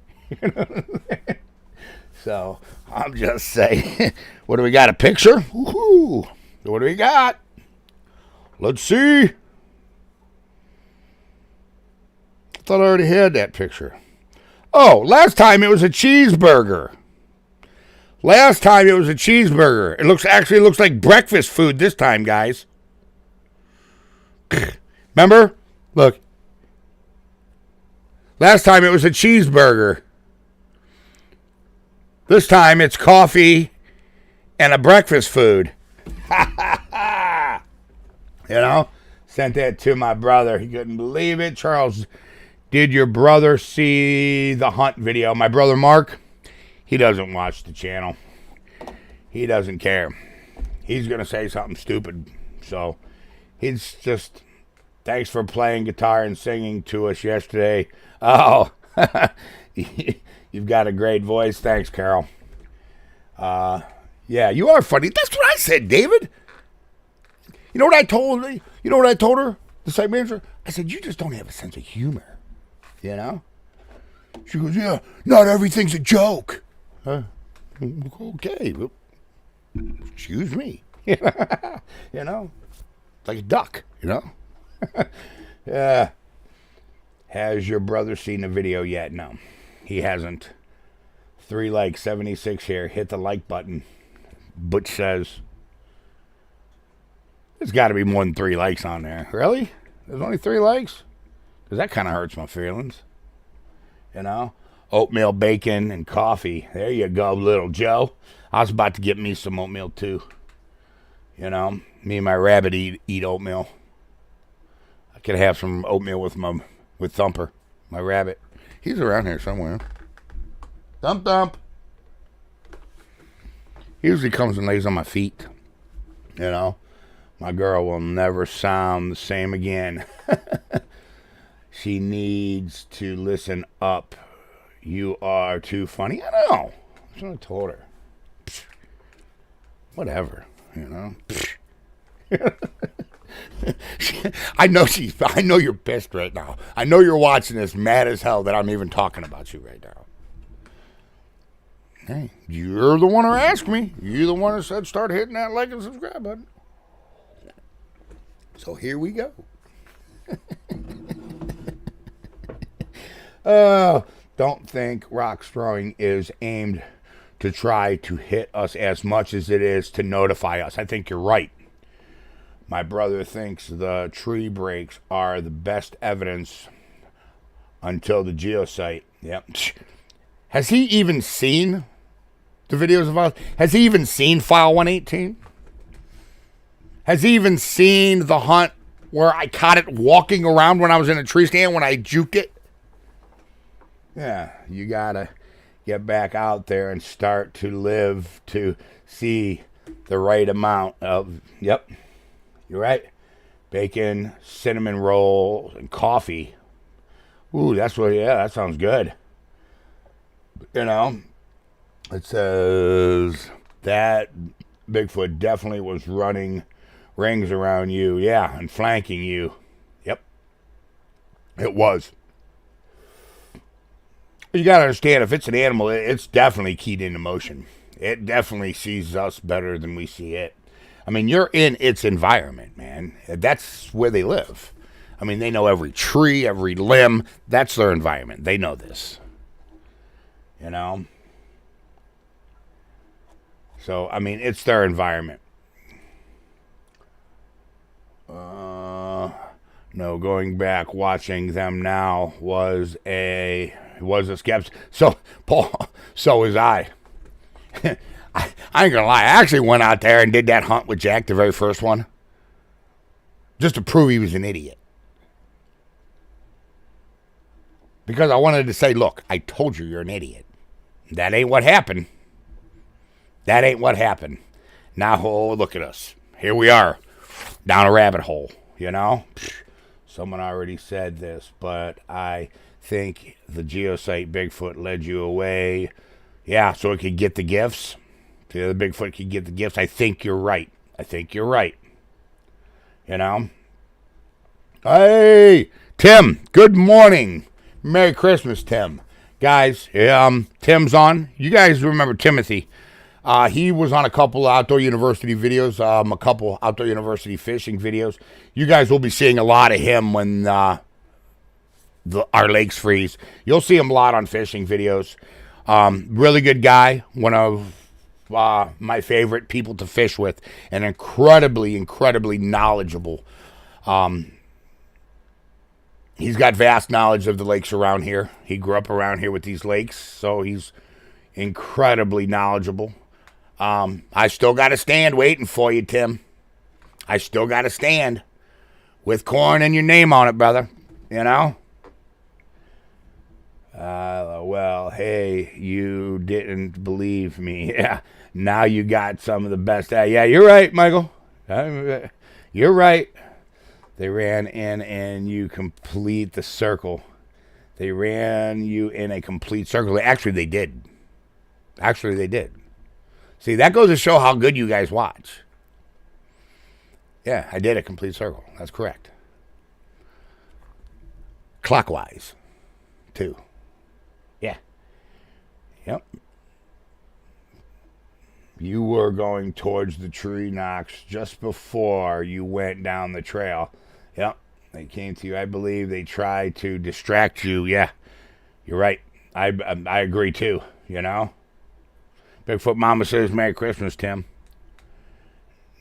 So I'm just saying, what do we got? A picture? Woohoo! What do we got? Let's see. I thought I already had that picture. Oh, last time it was a cheeseburger. It looks like breakfast food this time, guys. Remember? Look. Last time it was a cheeseburger. This time it's coffee and a breakfast food. Sent that to my brother. He couldn't believe it. Charles, did your brother see the hunt video? My brother Mark, he doesn't watch the channel. He doesn't care. He's going to say something stupid. So he's just, thanks for playing guitar and singing to us yesterday. Oh, you've got a great voice. Thanks, Carol. Yeah, you are funny. That's what I said, David. You know what I told her? The site manager? I said, you just don't have a sense of humor. She goes, yeah, not everything's a joke. Okay. Well, excuse me. Like a duck, Yeah. Has your brother seen the video yet? No, he hasn't. 3 likes, 76 here. Hit the like button. Butch says, there's got to be more than 3 likes on there. Really? There's only 3 likes? Because that kind of hurts my feelings. Oatmeal, bacon, and coffee. There you go, little Joe. I was about to get me some oatmeal, too. Me and my rabbit eat oatmeal. I could have some oatmeal with Thumper, my rabbit. He's around here somewhere. Thump. He usually comes and lays on my feet. My girl will never sound the same again. She needs to listen up. You are too funny. I know. That's what I told her. Psh. Whatever, I know you're pissed right now. I know you're watching this mad as hell that I'm even talking about you right now. Hey, you're the one who asked me. You're the one who said start hitting that like and subscribe button. So here we go. Don't think rock throwing is aimed to try to hit us as much as it is to notify us. I think you're right. My brother thinks the tree breaks are the best evidence until the geosite. Yep. Has he even seen the videos of us? Has he even seen File 118? Has he even seen the hunt where I caught it walking around when I was in a tree stand when I juked it? Yeah, you gotta get back out there and start to live to see the right amount of, yep, you're right, bacon, cinnamon roll, and coffee. Ooh, that sounds good. It says that Bigfoot definitely was running rings around you. Yeah, and flanking you. Yep. It was. You got to understand, if it's an animal, it's definitely keyed into motion. It definitely sees us better than we see it. I mean, you're in its environment, man. That's where they live. I mean, they know every tree, every limb. That's their environment. They know this. You know? So, I mean, it's their environment. No, going back, watching them now was a skeptic. So, Paul, so was I. I ain't gonna lie. I actually went out there and did that hunt with Jack, the very first one, just to prove he was an idiot. Because I wanted to say, look, I told you you're an idiot. That ain't what happened. That ain't what happened. Now, oh, look at us. Here we are, down a rabbit hole, you know? Someone already said this, but I think the geosite Bigfoot led you away. Yeah, so it could get the gifts. The Bigfoot could get the gifts. I think you're right. You know? Hey, Tim, good morning. Merry Christmas, Tim. Guys, Tim's on. You guys remember Timothy. He was on a couple Outdoor University videos, a couple Outdoor University fishing videos. You guys will be seeing a lot of him when our lakes freeze. You'll see him a lot on fishing videos. Really good guy. One of my favorite people to fish with. And incredibly knowledgeable. He's got vast knowledge of the lakes around here. He grew up around here with these lakes, so he's incredibly knowledgeable. I still got to stand waiting for you, Tim. I still got to stand with corn and your name on it, brother. You know? Well, hey, you didn't believe me. Yeah, now you got some of the best. Yeah, you're right, Michael. You're right. They ran in and you complete the circle. They ran you in a complete circle. Actually, they did. See, that goes to show how good you guys watch. Yeah, I did a complete circle. That's correct. Clockwise, too. Yeah. Yep. You were going towards the tree, Knox, just before you went down the trail. Yep. They came to you. I believe they tried to distract you. Yeah. You're right. I agree, too. You know? Bigfoot Mama says, Merry Christmas, Tim.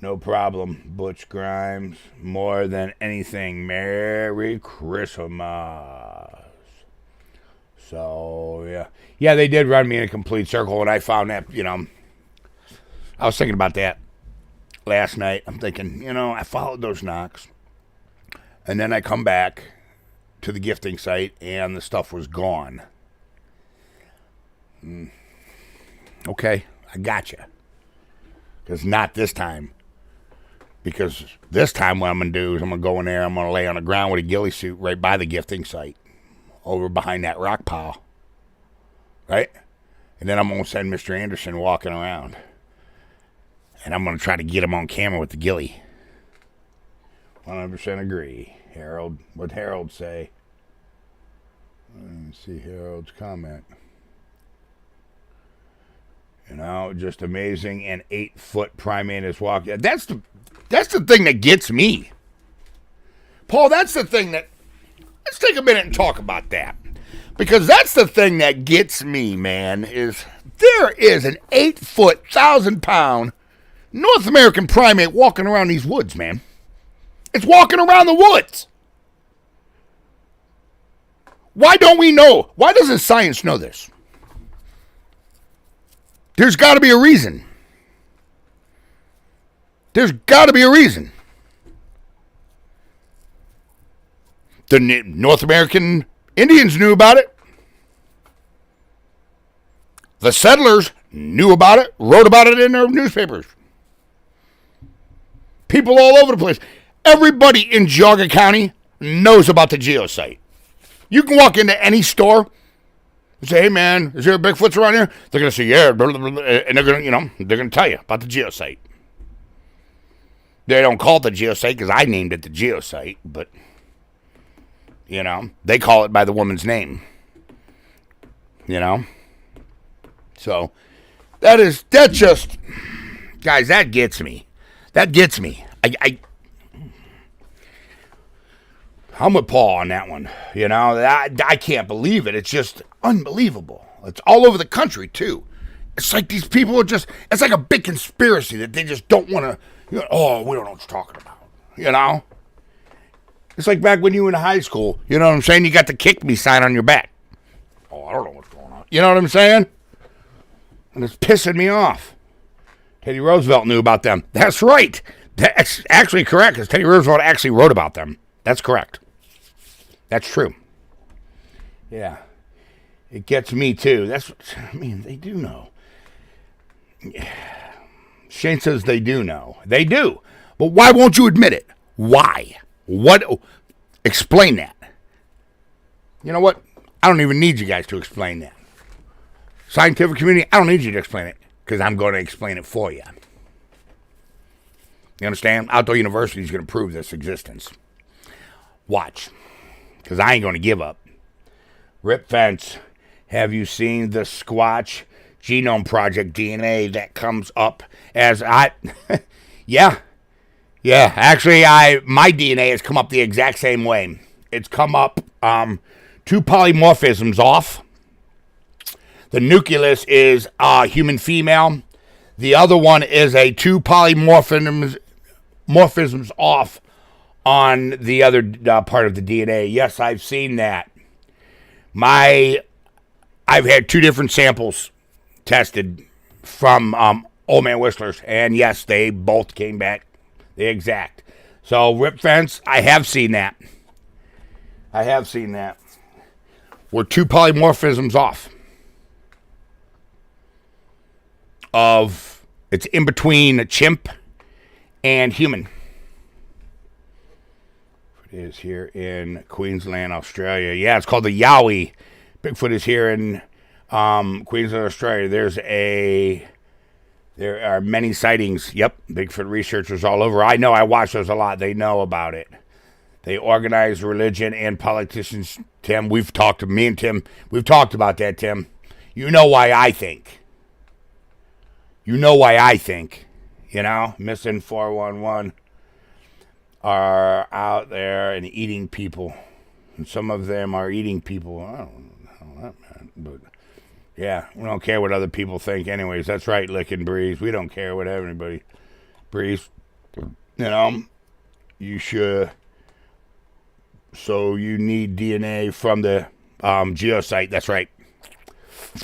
No problem. Butch Grimes, more than anything, Merry Christmas. So, yeah. Yeah, they did run me in a complete circle, and I found that, you know, I was thinking about that last night. I'm thinking, you know, I followed those knocks, and then I come back to the gifting site, and the stuff was gone. Okay, I got you. Because not this time. Because this time what I'm going to do is I'm going to go in there, I'm going to lay on the ground with a ghillie suit right by the gifting site. Over behind that rock pile. Right? And then I'm going to send Mr. Anderson walking around. And I'm going to try to get him on camera with the ghillie. 100% agree. Harold, what'd Harold say? Let me see Harold's comment. You know, just amazing. An 8-foot primate is walking. That's the thing that gets me. Paul, that's the thing that... Let's take a minute and talk about that. Because that's the thing that gets me, man, is there is an 8-foot, 1,000-pound North American primate walking around these woods, man. It's walking around the woods. Why don't we know? Why doesn't science know this? There's got to be a reason. There's got to be a reason. The North American Indians knew about it. The settlers knew about it, wrote about it in their newspapers. People all over the place. Everybody in Geauga County knows about the geosite. You can walk into any store and say, hey, man, is there a Bigfoots around here? They're going to say, yeah, blah, blah, blah, and they're going to, they're going to tell you about the geosite. They don't call it the geosite because I named it the geosite, but, you know, they call it by the woman's name. You know? So, that just, guys, that gets me. That gets me. I'm with Paul on that one. You know, I can't believe it. It's just unbelievable. It's all over the country, too. It's like these people are just, it's like a big conspiracy that they just don't want to, you know, oh, we don't know what you're talking about. You know? It's like back when you were in high school. You know what I'm saying? You got the kick me sign on your back. Oh, I don't know what's going on. You know what I'm saying? And it's pissing me off. Teddy Roosevelt knew about them. That's right. That's actually correct, because Teddy Roosevelt actually wrote about them. That's correct. That's true. Yeah. It gets me, too. They do know. Shane says they do know. They do. But why won't you admit it? Why? What? Explain that. You know what? I don't even need you guys to explain that. Scientific community, I don't need you to explain it, because I'm going to explain it for you. You understand? Outdoor University is going to prove this existence. Watch. Because I ain't going to give up. Rip Fence, have you seen the Squatch Genome Project DNA that comes up as yeah. Yeah, actually, my DNA has come up the exact same way. It's come up 2 polymorphisms off. The nucleus is human female. The other one is a 2 polymorphisms off on the other part of the DNA. Yes, I've seen that. I've had 2 different samples tested from Old Man Whistler's, and yes, they both came back the exact. So, Rip Fence, I have seen that. We're 2 polymorphisms off. It's in between a chimp and human. It is here in Queensland, Australia. Yeah, it's called the Yowie. Bigfoot is here in Queensland, Australia. There are many sightings. Yep, Bigfoot researchers all over. I know, I watch those a lot. They know about it. They organize religion and politicians. Tim, we've talked about that, Tim. You know why I think. You know, Missing 411 are out there and eating people. And some of them are eating people. I don't know how that meant, but yeah, we don't care what other people think anyways. That's right, Lick and Breeze. We don't care what anybody. Breeze, you know, you should. So you need DNA from the geosite. That's right.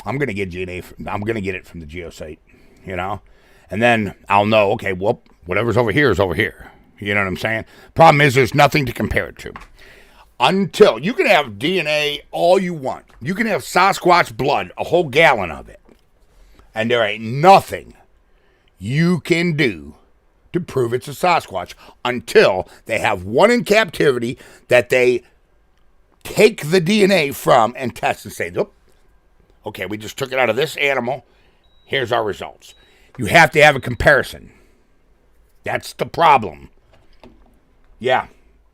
I'm going to get DNA. I'm going to get it from the geosite, you know. And then I'll know, okay, well, whatever's over here is over here. You know what I'm saying? Problem is, there's nothing to compare it to. Until you can have DNA all you want. You can have Sasquatch blood, a whole gallon of it. And there ain't nothing you can do to prove it's a Sasquatch until they have one in captivity that they take the DNA from and test and say, nope, okay, we just took it out of this animal. Here's our results. You have to have a comparison. That's the problem. Yeah,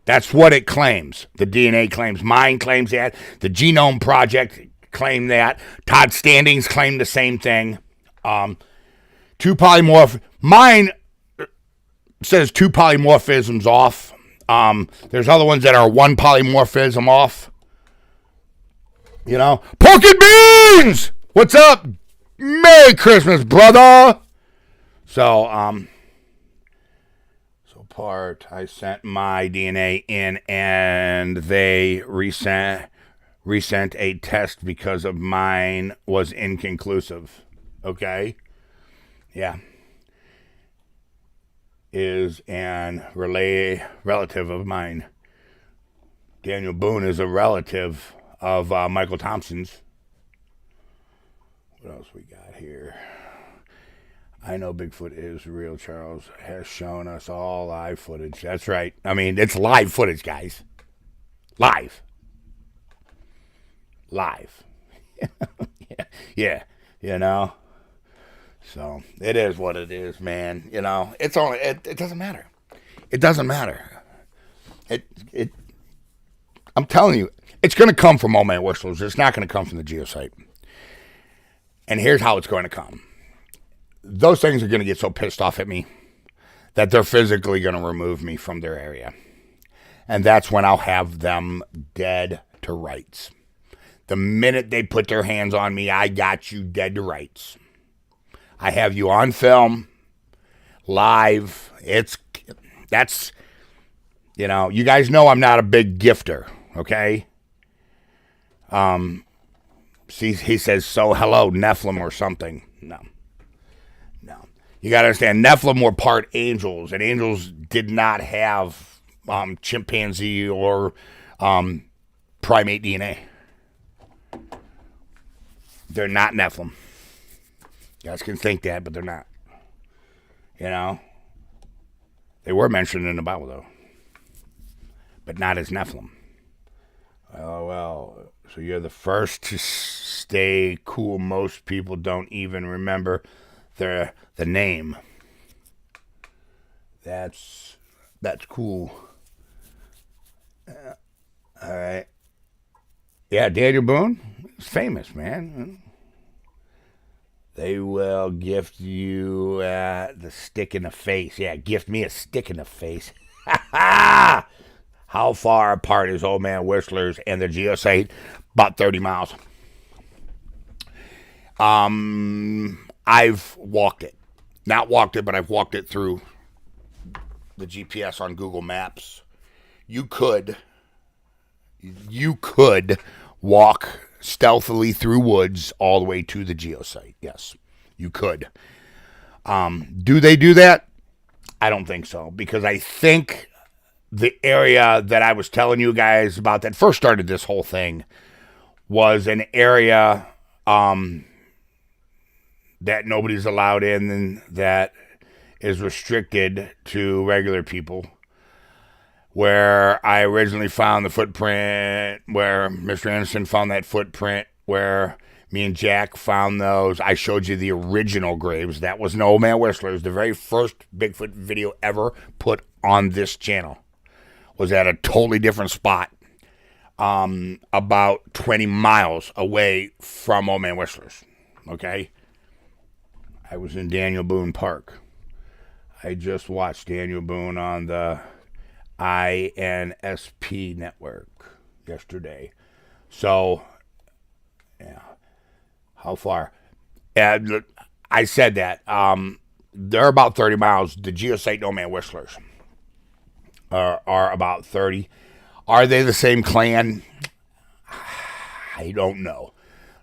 that's what it claims. The DNA claims. Mine claims that. The Genome Project claimed that. Todd Standings claimed the same thing. 2 polymorph. Mine says 2 polymorphisms off. There's other ones that are 1 polymorphism off. You know, Pork and Beans! What's up? Merry Christmas, brother! So, I sent my DNA in, and they resent a test because of mine was inconclusive. Okay? Yeah. Is an relative of mine. Daniel Boone is a relative of Michael Thompson's. What else we got here? I know Bigfoot is real. Charles has shown us all live footage. That's right. I mean, it's live footage, guys. Live. Yeah. You know. So it is what it is, man. You know, it doesn't matter. It doesn't matter. It. I'm telling you, it's going to come from Old Man Whistler's. It's not going to come from the geosite. And here's how it's going to come. Those things are going to get so pissed off at me that they're physically going to remove me from their area. And that's when I'll have them dead to rights. The minute they put their hands on me, I got you dead to rights. I have you on film, live. That's, you guys know I'm not a big gifter, okay? See, he says, so hello, Nephilim or something. No. You got to understand, Nephilim were part angels, and angels did not have chimpanzee or primate DNA. They're not Nephilim. You guys can think that, but they're not. They were mentioned in the Bible, though, but not as Nephilim. Oh, well, so you're the first to stay cool. Most people don't even remember the name. That's cool. All right. Yeah, Daniel Boone. He's famous, man. They will gift you the stick in the face. Yeah, gift me a stick in the face. How far apart is Old Man Whistler's and the geosite? About 30 miles. I've walked it. Not walked it, but I've walked it through the GPS on Google Maps. You could walk stealthily through woods all the way to the geosite. Yes, you could. Do they do that? I don't think so, because I think the area that I was telling you guys about that first started this whole thing was an area that nobody's allowed in and that is restricted to regular people. Where I originally found the footprint, where Mr. Anderson found that footprint, where me and Jack found those. I showed you the original graves. That was an Old Man Whistler's. The very first Bigfoot video ever put on this channel was at a totally different spot, about 20 miles away from Old Man Whistler's. Okay? I was in Daniel Boone Park. I just watched Daniel Boone on the INSP network yesterday. So, yeah. How far? I said that. They're about 30 miles. The geosite No Man Whistlers are about 30. Are they the same clan? I don't know.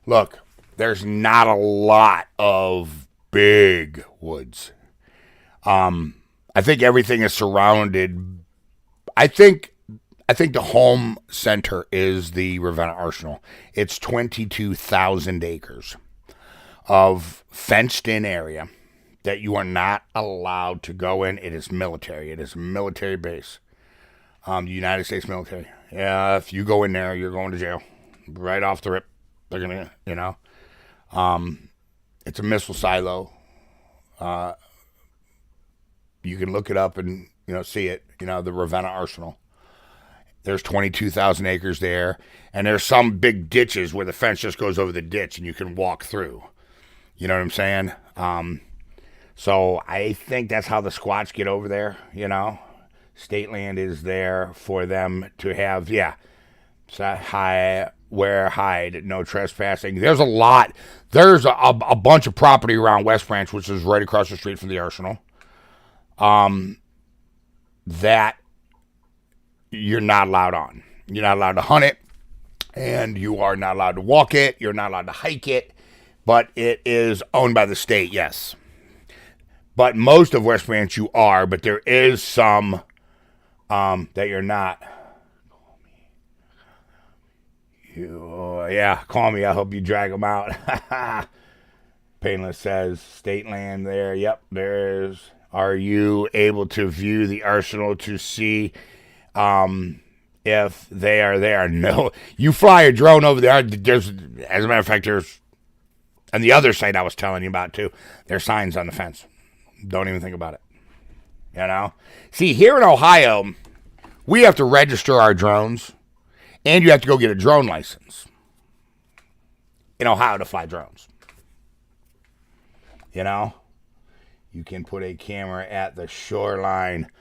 Look, there's not a lot of big woods. I think everything is surrounded. I think the home center is the Ravenna Arsenal. It's 22,000 acres of fenced-in area that you are not allowed to go in. It is military. It is a military base. The United States military. Yeah, if you go in there, you're going to jail. Right off the rip. They're going to, it's a missile silo. You can look it up and, see it, the Ravenna Arsenal. There's 22,000 acres there, and there's some big ditches where the fence just goes over the ditch and you can walk through. You know what I'm saying? So I think that's how the squats get over there, State land is there for them to have, hide, no trespassing. There's a bunch of property around West Branch, which is right across the street from the Arsenal, that you're not allowed on. You're not allowed to hunt it, and you are not allowed to walk it. You're not allowed to hike it, but it is owned by the state, yes. But most of West Branch you are, but there is some that you're not. Call me. I'll help you drag them out. Painless says, state land there. Yep, there is. Are you able to view the arsenal to see if they are there? No. You fly a drone over there. There's, as a matter of fact, there's, and the other site I was telling you about too, there's signs on the fence. Don't even think about it. You know? See, here in Ohio, we have to register our drones, and you have to go get a drone license in Ohio to fly drones. You know? You can put a camera at the shoreline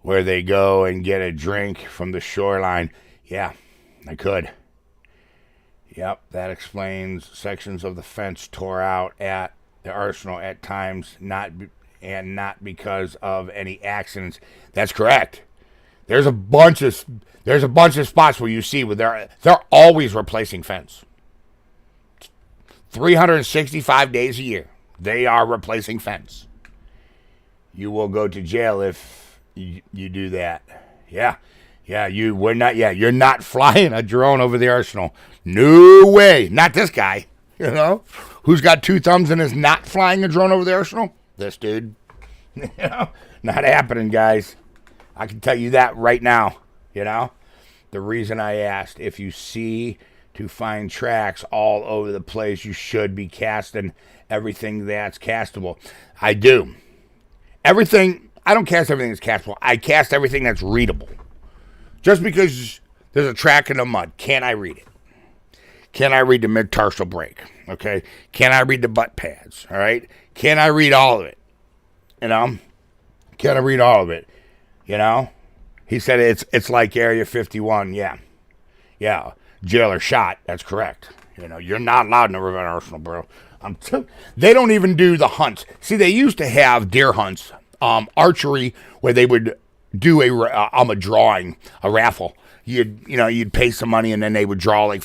where they go and get a drink from the shoreline. Yeah, I could. Yep, that explains sections of the fence tore out at the arsenal at times, not because of any accidents. That's correct. There's a bunch of spots where you see where they're always replacing fence. 365 days a year, they are replacing fence. You will go to jail if you do that. Yeah, you're not flying a drone over the arsenal. No way. Not this guy, you know, who's got 2 thumbs and is not flying a drone over the arsenal. This dude, you know, not happening, guys. I can tell you that right now, you know. The reason I asked, if you see to find tracks all over the place, you should be casting everything that's castable. I do. Everything, I don't cast everything that's castable. I cast everything that's readable. Just because there's a track in the mud, can I read it? Can I read the mid-tarsal break? Okay? Can I read the butt pads? All right? Can I read all of it? You know? Can I read all of it? You know? He said it's like Area 51. Yeah. Yeah. Jail or shot. That's correct. You know, you're not allowed in the River Arsenal, bro. They don't even do the hunts. See, they used to have deer hunts, archery, where they would do a drawing, a raffle. You'd pay some money, and then they would draw like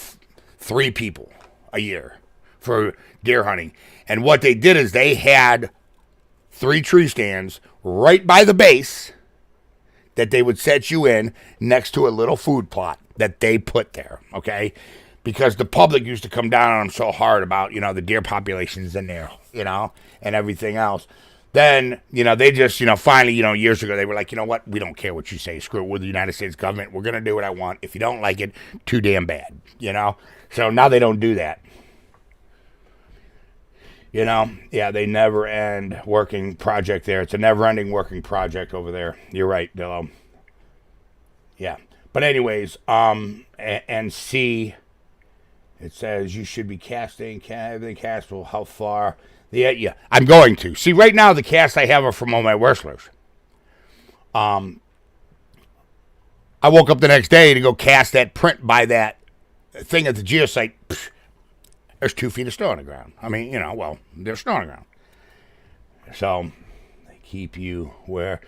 3 people a year for deer hunting. And what they did is they had 3 tree stands right by the base that they would set you in next to a little food plot that they put there, okay? Because the public used to come down on them so hard about, you know, the deer populations in there, you know, and everything else. Then, you know, they just, you know, finally, you know, years ago, they were like, you know what? We don't care what you say. Screw it with the United States government. We're going to do what I want. If you don't like it, too damn bad, you know? So now they don't do that. You know? Yeah, they never end working project there. It's a never-ending working project over there. You're right, Dillo. Yeah. But anyways, and C, it says you should be casting everything castable. How far? Yeah, I'm going to. See, right now, the casts I have are from all my wrestlers. I woke up the next day to go cast that print by that thing at the geosite. Psh, there's 2 feet of snow on the ground. I mean, you know, well, there's snow on the ground. So, they keep you where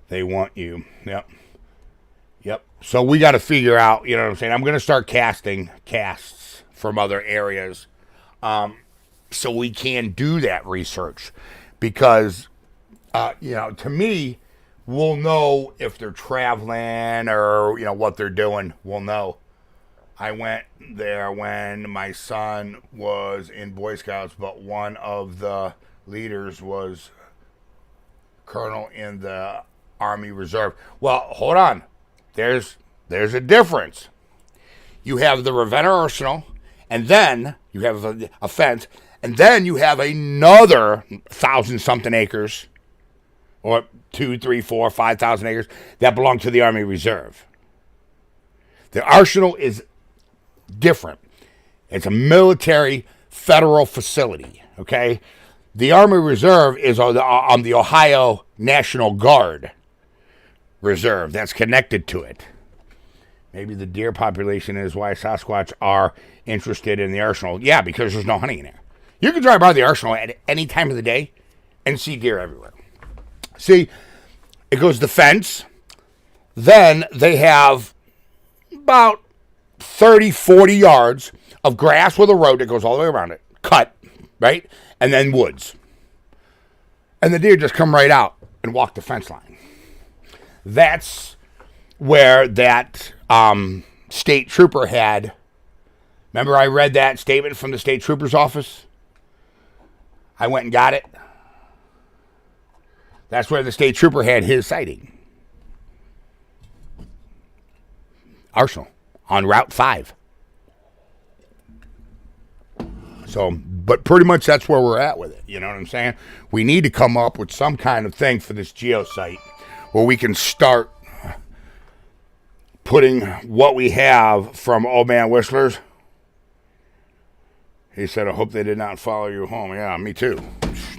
they want you. Yep. So, we got to figure out, you know what I'm saying? I'm going to start casting casts from other areas. So we can do that research because, you know, to me, we'll know if they're traveling or, you know, what they're doing. We'll know. I went there when my son was in Boy Scouts, but one of the leaders was colonel in the Army Reserve. Well, hold on. There's a difference. You have the Ravenna Arsenal, and then you have a fence, and then you have another 1,000-something acres, or 2, 3, 4, 5,000 acres that belong to the Army Reserve. The Arsenal is different. It's a military federal facility, okay? The Army Reserve is on the Ohio National Guard Reserve. That's connected to it. Maybe the deer population is why Sasquatch are interested in the arsenal. Yeah, because there's no hunting in there. You can drive by the arsenal at any time of the day and see deer everywhere. See, it goes the fence. Then they have about 30, 40 yards of grass with a road that goes all the way around it. Cut, right? And then woods. And the deer just come right out and walk the fence line. That's where that state trooper had. Remember I read that statement from the state trooper's office? I went and got it. That's where the state trooper had his sighting. Arsenal on Route 5. So, but pretty much that's where we're at with it. You know what I'm saying? We need to come up with some kind of thing for this geosite where we can start putting what we have from Old Man Whistlers. He said, I hope they did not follow you home. Yeah, me too.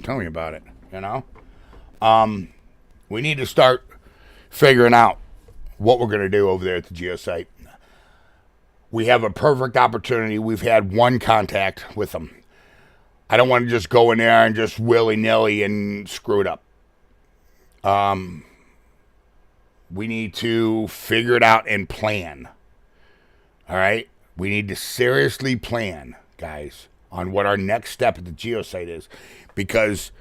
Tell me about it, you know? We need to start figuring out what we're going to do over there at the geosite. We have a perfect opportunity. We've had one contact with them. I don't want to just go in there and just willy-nilly and screw it up. We need to figure it out and plan. All right? We need to seriously plan, guys, on what our next step at the geosite is, because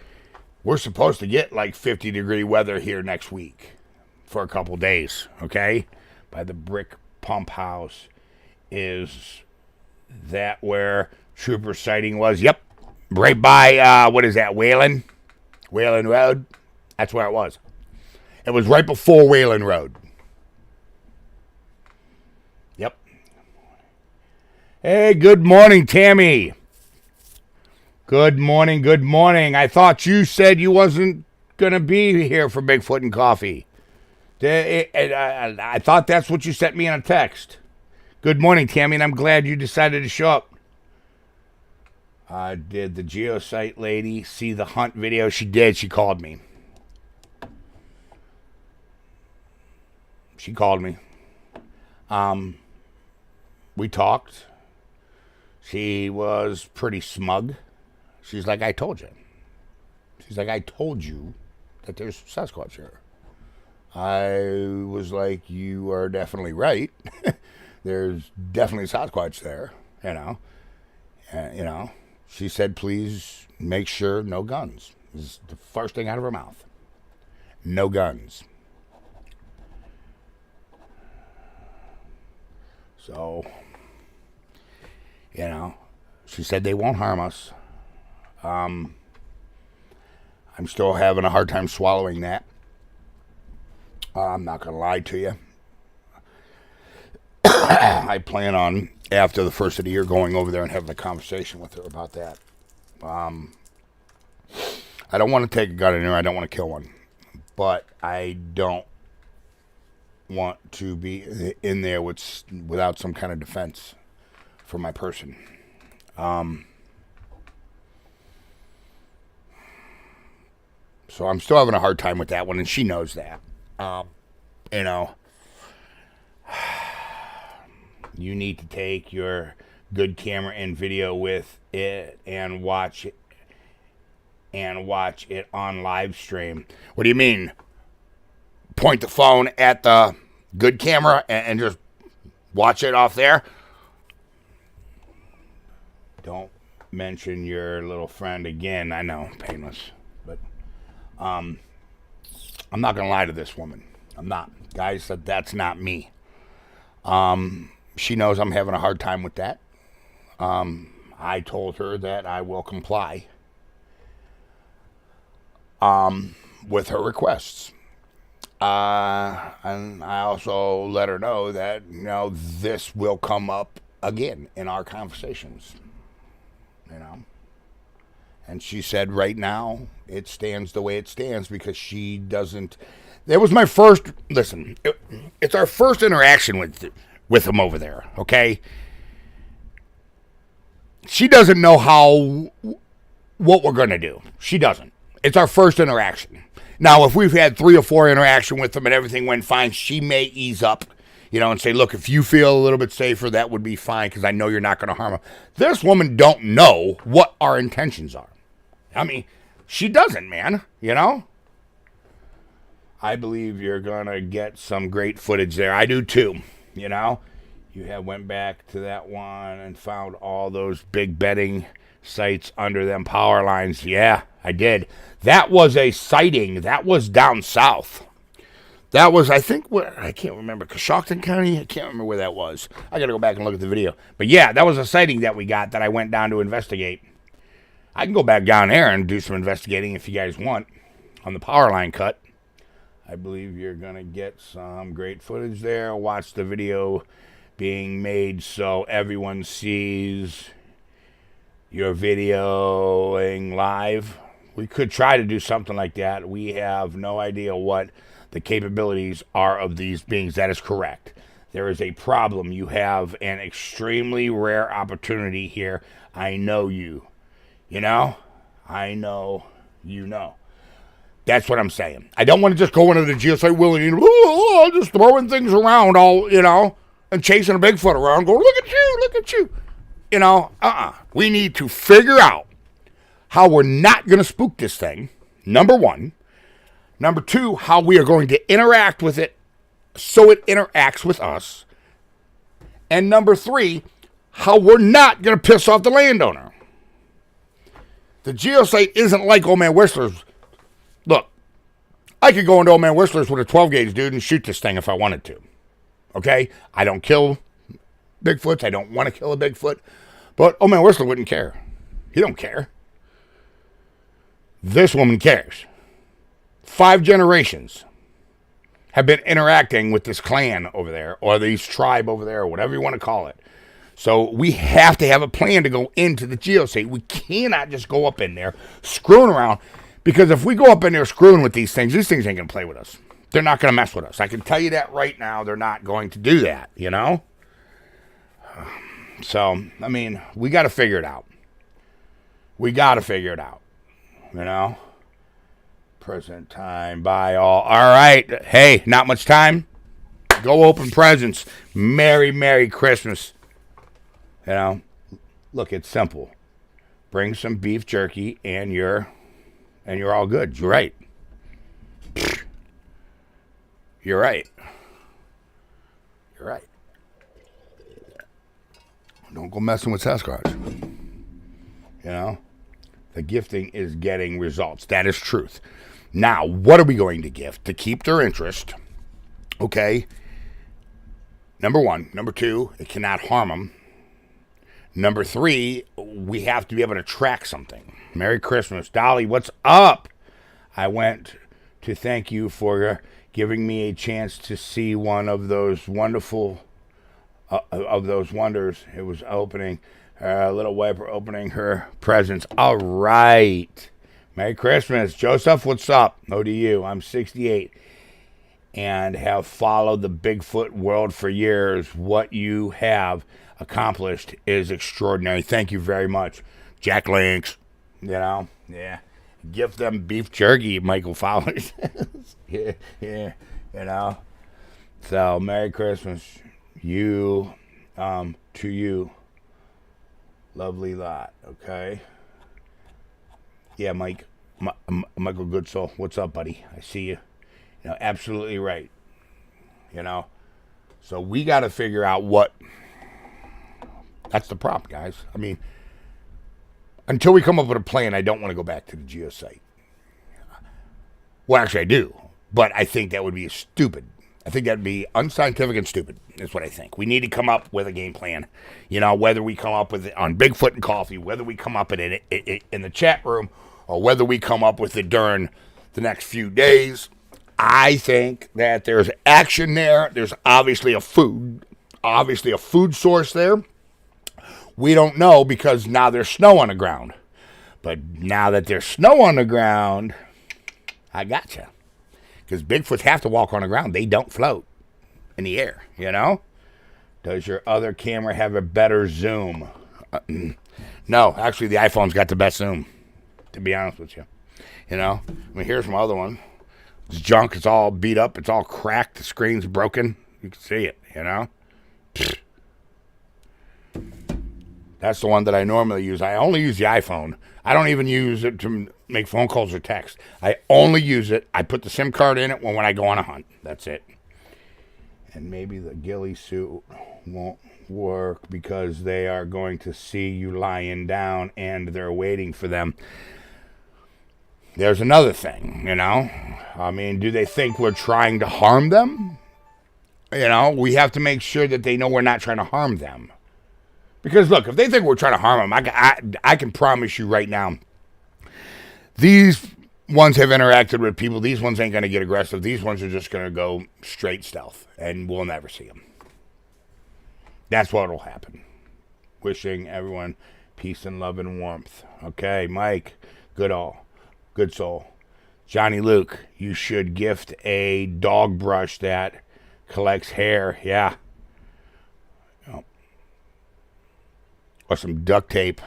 we're supposed to get like 50-degree weather here next week for a couple days, okay? By the brick pump house. Is that where Trooper sighting was? Yep. Right by, what is that, Whalen Road? That's where it was. It was right before Whalen Road. Yep. Hey, good morning, Tammy. Good morning, good morning. I thought you said you wasn't going to be here for Bigfoot and Coffee. I thought that's what you sent me in a text. Good morning, Tammy, and I'm glad you decided to show up. Did the geosite lady see the hunt video? She did. She called me. We talked. She was pretty smug. She's like, I told you. She's like, I told you that there's Sasquatch here. I was like, you are definitely right. There's definitely Sasquatch there, you know. She said, please make sure no guns. This is the first thing out of her mouth. No guns. So, she said they won't harm us. I'm still having a hard time swallowing that. I'm not going to lie to you. I plan on, after the first of the year, going over there and having a conversation with her about that. I don't want to take a gun in there. I don't want to kill one. But I don't want to be in there without some kind of defense for my person. So I'm still having a hard time with that one, and she knows that. You need to take your good camera and video with it and watch it on live stream. What do you mean? Point the phone at the good camera and just watch it off there? Don't mention your little friend again. I know, painless. But I'm not going to lie to this woman. I'm not. Guys, that's not me. She knows I'm having a hard time with that. I told her that I will comply with her requests. And I also let her know that, this will come up again in our conversations. And she said right now it stands the way it stands because she doesn't. It was my first. Listen, it's our first interaction with him over there. Okay. She doesn't know what we're gonna do. She doesn't. It's our first interaction. Now, if we've had 3 or 4 interactions with them and everything went fine, she may ease up, and say, look, if you feel a little bit safer, that would be fine because I know you're not going to harm her. This woman don't know what our intentions are. I mean, she doesn't, man, I believe you're going to get some great footage there. I do too, You went back to that one and found all those big bedding sites under them power lines. Yeah, I did. That was a sighting. That was down south. That was, I think, I can't remember, Coshocton County? I can't remember where that was. I got to go back and look at the video. But yeah, that was a sighting that we got that I went down to investigate. I can go back down there and do some investigating if you guys want on the power line cut. I believe you're going to get some great footage there. Watch the video being made so everyone sees your videoing live. We could try to do something like that. We have no idea what the capabilities are of these beings. That is correct. There is a problem. You have an extremely rare opportunity here. I know you. You know? I know you know. That's what I'm saying. I don't want to just go into the geosite willy-nilly, just throwing things around all, and chasing a Bigfoot around, going, look at you. We need to figure out how we're not going to spook this thing, number one. Number two, how we are going to interact with it so it interacts with us. And number three, how we're not going to piss off the landowner. The geosite isn't like Old Man Whistler's. Look, I could go into Old Man Whistler's with a 12 gauge, dude, and shoot this thing if I wanted to. Okay? I don't kill Bigfoots. I don't want to kill a Bigfoot. But Old Man Whistler wouldn't care. He don't care. This woman cares. 5 generations have been interacting with this clan over there, or this tribe over there, or whatever you want to call it. So we have to have a plan to go into the geosite. We cannot just go up in there screwing around, because if we go up in there screwing with these things ain't going to play with us. They're not going to mess with us. I can tell you that right now. They're not going to do that, So, we got to figure it out. Present time, bye all. All right. Hey, not much time. Go open presents. Merry Christmas. Look, it's simple. Bring some beef jerky and you're all good. You're right. You're right. Don't go messing with Sasquatch. The gifting is getting results. That is truth. Now, what are we going to gift to keep their interest? Okay. Number one. Number two, it cannot harm them. Number three, we have to be able to track something. Merry Christmas. Dolly, what's up? I went to thank you for giving me a chance to see one of those wonderful, of those wonders. It was opening, a little wiper opening her presents. All right. Merry Christmas. Joseph, what's up? ODU. I'm 68 and have followed the Bigfoot world for years. What you have accomplished is extraordinary. Thank you very much. Jack Links, yeah. Gift them beef jerky, Michael Fowler says. yeah. So, Merry Christmas. To you. Lovely lot, okay? Yeah, Mike. Michael Goodsoul, what's up, buddy? I see you. Absolutely right. So we got to figure out what. That's the problem, guys. Until we come up with a plan, I don't want to go back to the geosite. Well, actually, I do. But I think that would be stupid. I think that would be unscientific and stupid, is what I think. We need to come up with a game plan. Whether we come up with it on Bigfoot and Coffee, whether we come up with it in the chat room, or whether we come up with it during the next few days. I think that there's action there. There's obviously a food source there. We don't know because now there's snow on the ground. But now that there's snow on the ground, I gotcha. Because Bigfoots have to walk on the ground. They don't float in the air, Does your other camera have a better zoom? No, actually the iPhone's got the best zoom, to be honest with you. Here's my other one. It's junk. It's all beat up. It's all cracked. The screen's broken. You can see it, That's the one that I normally use. I only use the iPhone. I don't even use it to make phone calls or text. I only use it. I put the SIM card in it when I go on a hunt. That's it. And maybe the ghillie suit won't work because they are going to see you lying down and they're waiting for them. There's another thing, do they think we're trying to harm them? We have to make sure that they know we're not trying to harm them. Because, look, if they think we're trying to harm them, I can promise you right now, these ones have interacted with people. These ones ain't going to get aggressive. These ones are just going to go straight stealth, and we'll never see them. That's what will happen. Wishing everyone peace and love and warmth. Okay, Mike, good soul. Johnny Luke, you should gift a dog brush that collects hair. Yeah. Or some duct tape.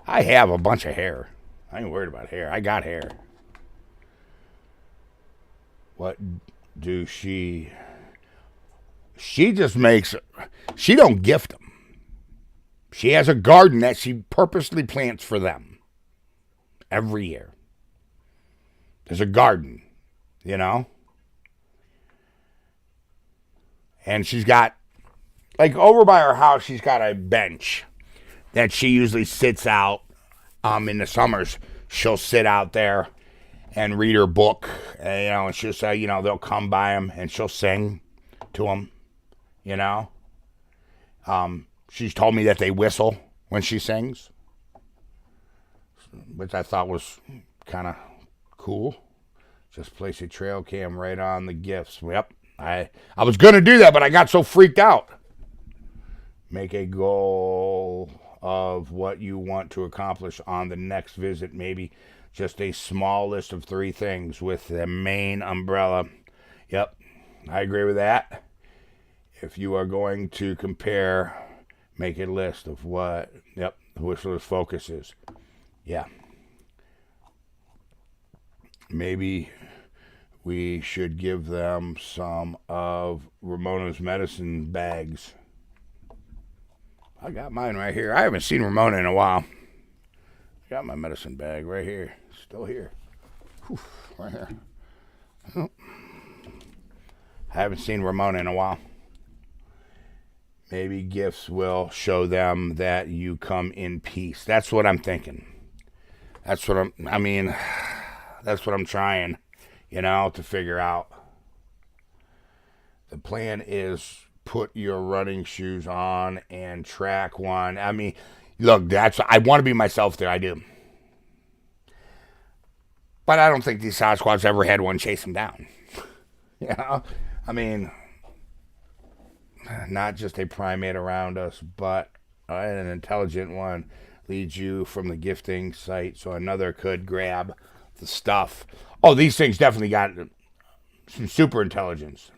I have a bunch of hair. I ain't worried about hair. I got hair. What do she... She just makes... She don't gift them. She has a garden that she purposely plants for them. Every year. There's a garden, you know? And she's got... Like, over by her house, she's got a bench that she usually sits out in the summers. She'll sit out there and read her book. And she'll say, they'll come by them and she'll sing to them, She's told me that they whistle when she sings, which I thought was kind of cool. Just place a trail cam right on the gifts. Yep. I was going to do that, but I got so freaked out. Make a goal of what you want to accomplish on the next visit. Maybe just a small list of 3 things with the main umbrella. Yep, I agree with that. If you are going to compare, make a list of what, the Whistler's focus is. Yeah. Maybe we should give them some of Ramona's medicine bags. I got mine right here. I haven't seen Ramona in a while. I got my medicine bag right here. Still here. Whew, right here. Oh. I haven't seen Ramona in a while. Maybe gifts will show them that you come in peace. That's what I'm thinking. That's what I'm trying, to figure out. The plan is put your running shoes on and track one. Look, I want to be myself there. I do. But I don't think these Sasquatch ever had one chase them down. Not just a primate around us, but an intelligent one leads you from the gifting site so another could grab the stuff. Oh, these things definitely got some super intelligence.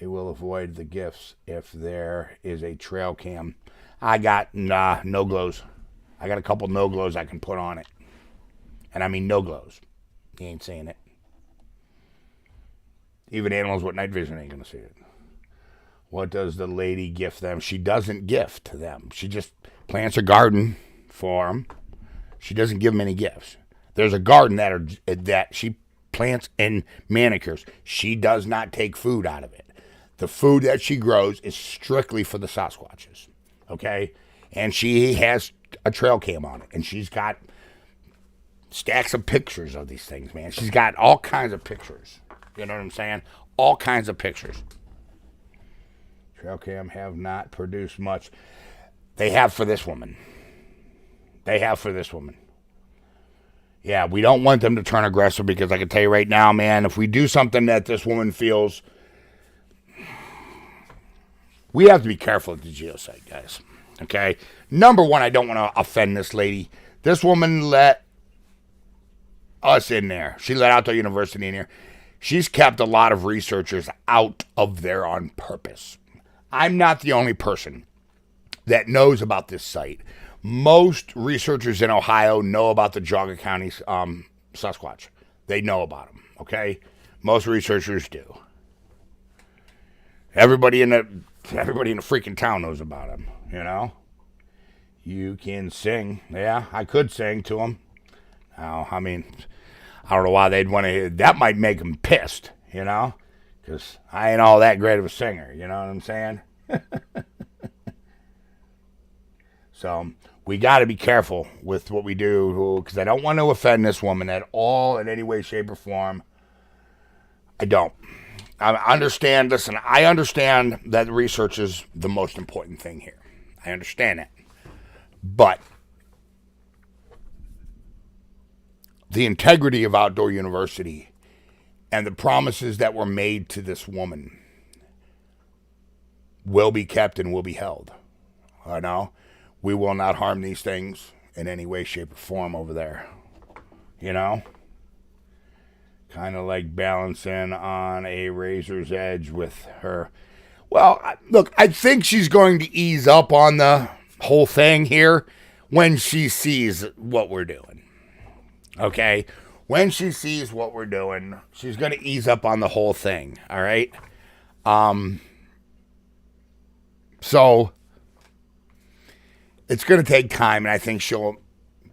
They will avoid the gifts if there is a trail cam. I got no glows. I got a couple no glows I can put on it. And I mean no glows. You ain't seeing it. Even animals with night vision ain't going to see it. What does the lady gift them? She doesn't gift them. She just plants a garden for them. She doesn't give them any gifts. There's a garden that she plants and manicures. She does not take food out of it. The food that she grows is strictly for the Sasquatches, okay? And she has a trail cam on it, and she's got stacks of pictures of these things, man. She's got all kinds of pictures. You know what I'm saying? All kinds of pictures. Trail cam have not produced much. They have for this woman. Yeah, we don't want them to turn aggressive because I can tell you right now, man, if we do something that this woman feels... We have to be careful at the geosite, guys. Okay? Number one, I don't want to offend this lady. This woman let us in there. She let Outdoor University in here. She's kept a lot of researchers out of there on purpose. I'm not the only person that knows about this site. Most researchers in Ohio know about the Geauga County Sasquatch. They know about them, okay? Most researchers do. Everybody in the freaking town knows about him, You can sing. Yeah, I could sing to him. Now, I don't know why they'd want to hear. That might make them pissed, Because I ain't all that great of a singer, you know what I'm saying? So, we got to be careful with what we do, because I don't want to offend this woman at all in any way, shape, or form. I don't. I understand that research is the most important thing here. I understand that. But the integrity of Outdoor University and the promises that were made to this woman will be kept and will be held. We will not harm these things in any way, shape, or form over there. you know? Kind of like balancing on a razor's edge with her. Well, look, I think she's going to ease up on the whole thing here when she sees what we're doing. Okay? When she sees what we're doing, she's going to ease up on the whole thing, all right? So it's going to take time, and I think she'll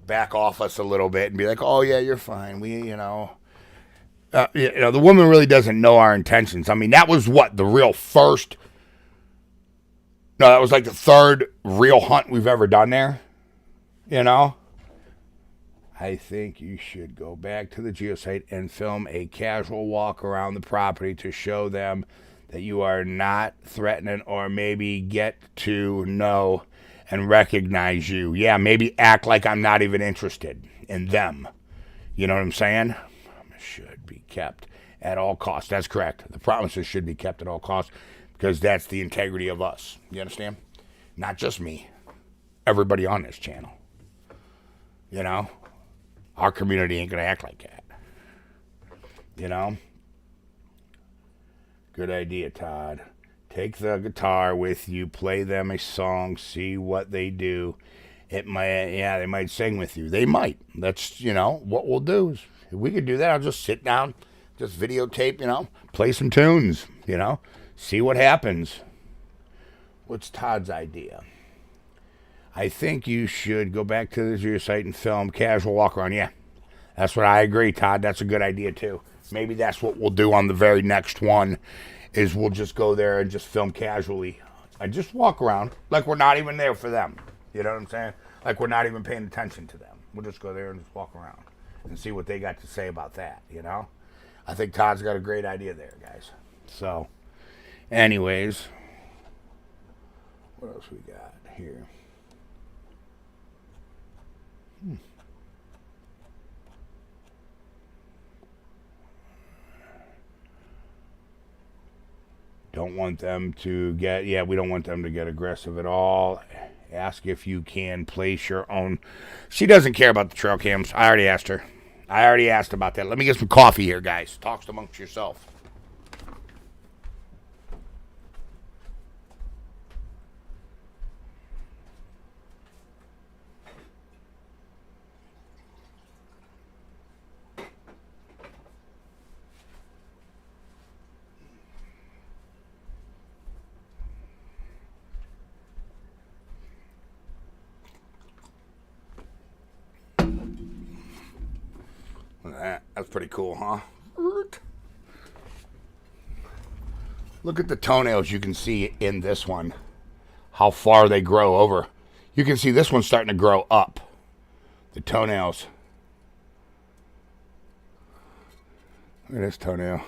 back off us a little bit and be like, oh, yeah, you're fine. The woman really doesn't know our intentions. I mean, that was what, the real first... No, that was like the third real hunt we've ever done there, you know? I think you should go back to the geosite and film a casual walk around the property to show them that you are not threatening, or maybe get to know and recognize you. Yeah, maybe act like I'm not even interested in them. You know what I'm saying? Should be kept at all costs. That's correct. The promises should be kept at all costs because that's the integrity of us. You understand? Not just me. Everybody on this channel. You know? Our community ain't going to act like that. You know? Good idea, Todd. Take the guitar with you, play them a song, see what they do. They might sing with you. They might. That's, what we'll do is, if we could do that, I'll just sit down, just videotape, play some tunes, see what happens. What's Todd's idea? I think you should go back to your site and film casual walk around. Yeah, that's what I agree, Todd. That's a good idea, too. Maybe that's what we'll do on the very next one, is we'll just go there and just film casually. I just walk around like we're not even there for them. You know what I'm saying? Like we're not even paying attention to them. We'll just go there and just walk around and see what they got to say about that, I think Todd's got a great idea there, guys. So, anyways, what else we got here? Don't want them to we don't want them to get aggressive at all. Ask if you can place your own. She doesn't care about the trail cams. I already asked her. I already asked about that. Let me get some coffee here, guys. Talk amongst yourself. That's pretty cool, huh? Look at the toenails you can see in this one. How far they grow over. You can see this one's starting to grow up. The toenails. Look at this toenail.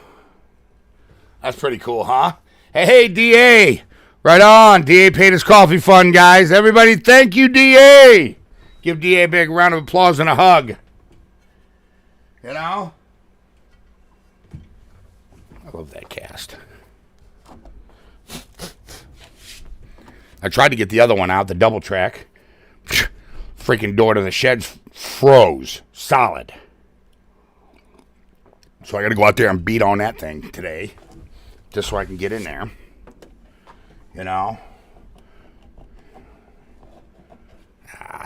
That's pretty cool, huh? Hey, DA! Right on. DA paid his coffee fund, guys. Everybody, thank you, DA! Give DA a big round of applause and a hug. I love that cast. I tried to get the other one out, the double track. Freaking door to the sheds froze. Solid. So I got to go out there and beat on that thing today. Just so I can get in there.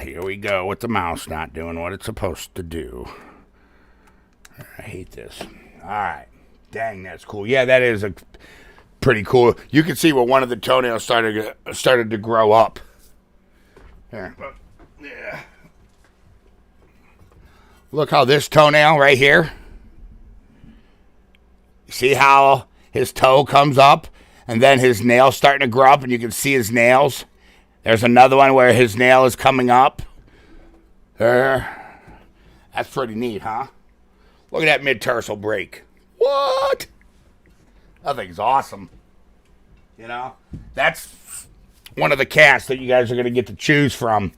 Here we go with the mouse not doing what it's supposed to do. I hate this. All right. Dang, that's cool. Yeah, that is pretty cool. You can see where one of the toenails started to grow up. Here. Yeah. Look how this toenail right here. See how his toe comes up and then his nail's starting to grow up and you can see his nails. There's another one where his nail is coming up. There. That's pretty neat, huh? Look at that mid-tarsal break. What? That thing's awesome. That's one of the casts that you guys are going to get to choose from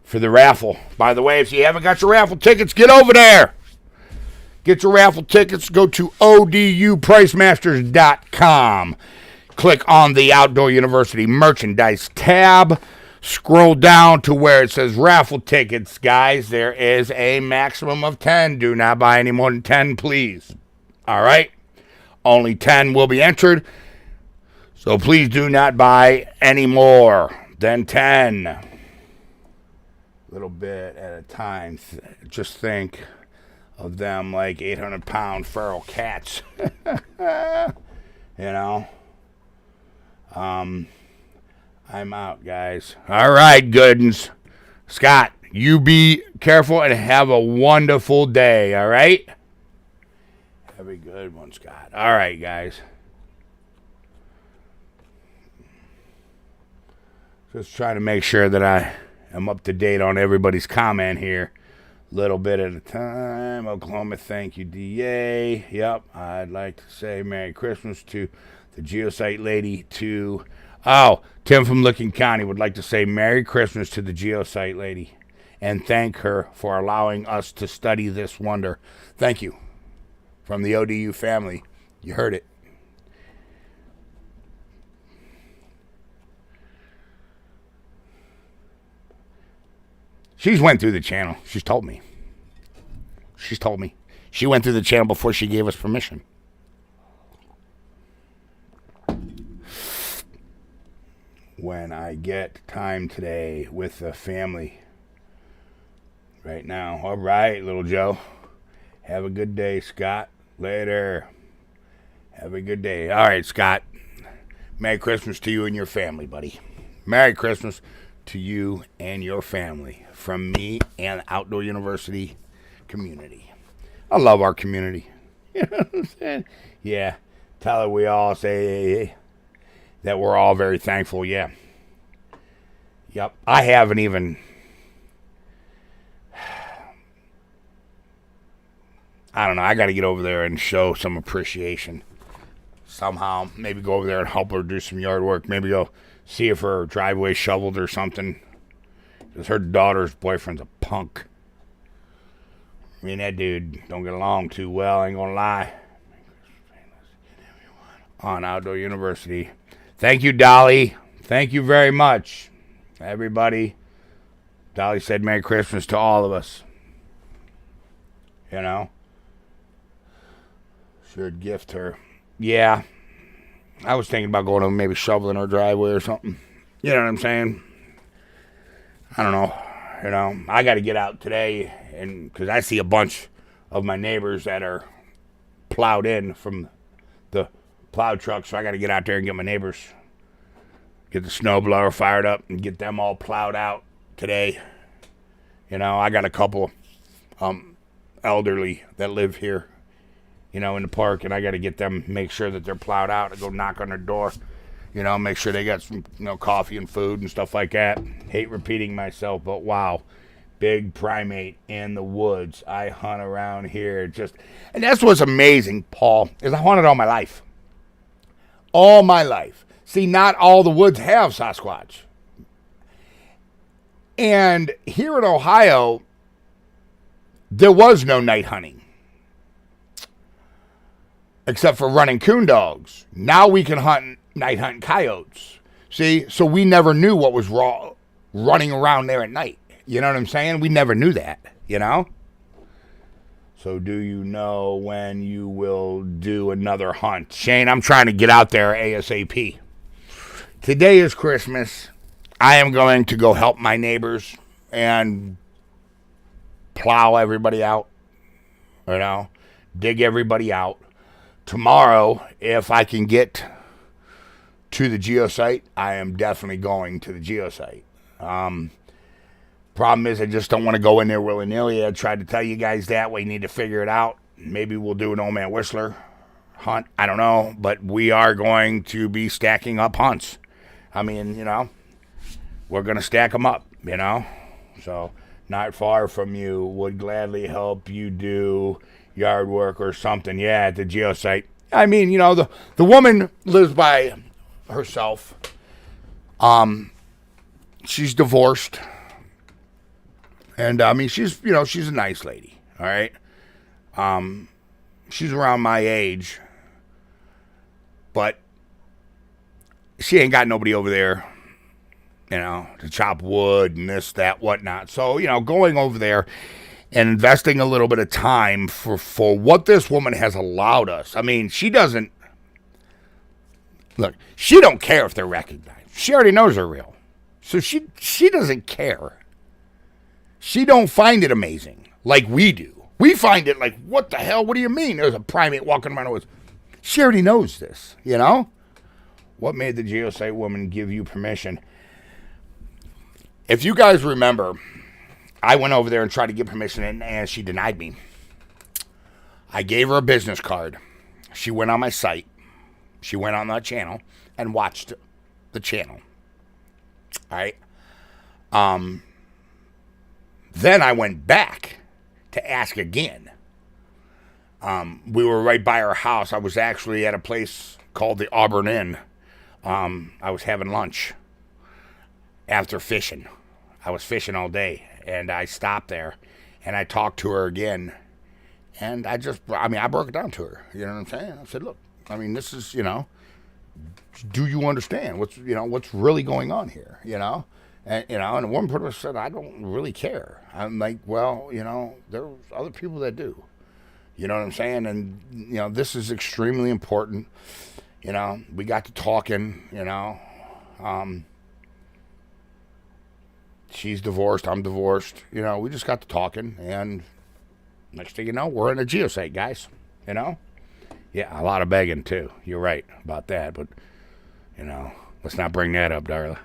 for the raffle. By the way, if you haven't got your raffle tickets, get over there. Get your raffle tickets. Go to odupricemasters.com. Click on the Outdoor University merchandise tab. Scroll down to where it says raffle tickets, guys. There is a maximum of 10. Do not buy any more than 10, please. All right? Only 10 will be entered. So please do not buy any more than 10. A little bit at a time. Just think of them like 800-pound feral cats. You know? I'm out, guys. All right, goodens. Scott, you be careful and have a wonderful day, all right? Have a good one, Scott. All right, guys. Just trying to make sure that I am up to date on everybody's comment here. Little bit at a time. Oklahoma, thank you, DA. Yep, I'd like to say Merry Christmas to the Geosite lady, to... Oh, Tim from Licking County would like to say Merry Christmas to the Geosite lady and thank her for allowing us to study this wonder. Thank you. From the ODU family. You heard it. She's went through the channel. She's told me. She went through the channel before she gave us permission. When I get time today with the family. Right now. All right, little Joe. Have a good day, Scott. Later. Have a good day. All right, Scott. Merry Christmas to you and your family, buddy. Merry Christmas to you and your family. From me and the Outdoor University community. I love our community. You know what I'm saying? Yeah. Tell her we all say that we're all very thankful. Yeah. Yep. I haven't even... I don't know. I got to get over there and show some appreciation. Somehow. Maybe go over there and help her do some yard work. Maybe go see if her driveway's shoveled or something. Because her daughter's boyfriend's a punk. Me and that dude don't get along too well, I ain't gonna lie. On Outdoor University. Thank you, Dolly. Thank you very much, everybody. Dolly said Merry Christmas to all of us. You know? Should gift her. Yeah. I was thinking about going over maybe shoveling her driveway or something. You know what I'm saying? I don't know. You know, I got to get out today, and because I see a bunch of my neighbors that are plowed in from the plow truck, so I got to get out there and get my neighbors, get the snowblower fired up, and get them all plowed out today. You know, I got a couple elderly that live here, you know, in the park, and I got to get them, make sure that they're plowed out, and go knock on their door. You know, make sure they got some, you know, coffee and food and stuff like that. Hate repeating myself, but wow. Big primate in the woods. I hunt around here. And that's what's amazing, Paul, is I hunted all my life. All my life. See, not all the woods have Sasquatch. And here in Ohio, there was no night hunting. Except for running coon dogs. Now we can night hunt coyotes. See, so we never knew what was running around there at night. You know what I'm saying? We never knew that, you know? So do you know when you will do another hunt? Shane, I'm trying to get out there ASAP. Today is Christmas. I am going to go help my neighbors and plow everybody out, you know, dig everybody out. Tomorrow, if I can get to the geosite, I am definitely going to the geosite. Problem is, I just don't want to go in there willy-nilly. I tried to tell you guys that. We need to figure it out. Maybe we'll do an old man Whistler hunt. I don't know. But we are going to be stacking up hunts. I mean, you know, we're going to stack them up, you know. So, not far from you. Would gladly help you do yard work or something. Yeah, at the geosite. I mean, you know, the woman lives by herself. She's divorced. And, I mean, she's a nice lady, all right? She's around my age, but she ain't got nobody over there to chop wood and this, that, whatnot. So, going over there and investing a little bit of time for what this woman has allowed us. I mean, she doesn't, look, she don't care if they're recognized. She already knows they're real. So she doesn't care. She don't find it amazing like we do. We find it like, what the hell? What do you mean? There's a primate walking around the woods. She already knows this, What made the geosite woman give you permission? If you guys remember, I went over there and tried to get permission, and she denied me. I gave her a business card. She went on my site. She went on that channel and watched the channel. All right. Then I went back to ask again. We were right by her house. I was actually at a place called the Auburn Inn. I was having lunch after fishing. I was fishing all day, and I stopped there, and I talked to her again, and I broke it down to her. You know what I'm saying? I said, look, this is, do you understand what's really going on here, And, and the one person said, I don't really care. I'm like, well, there's other people that do. You know what I'm saying? And, this is extremely important. We got to talking, she's divorced, I'm divorced. We just got to talking, and next thing you know, we're in a geosite, guys. Yeah, a lot of begging, too. You're right about that, but, let's not bring that up, Darla.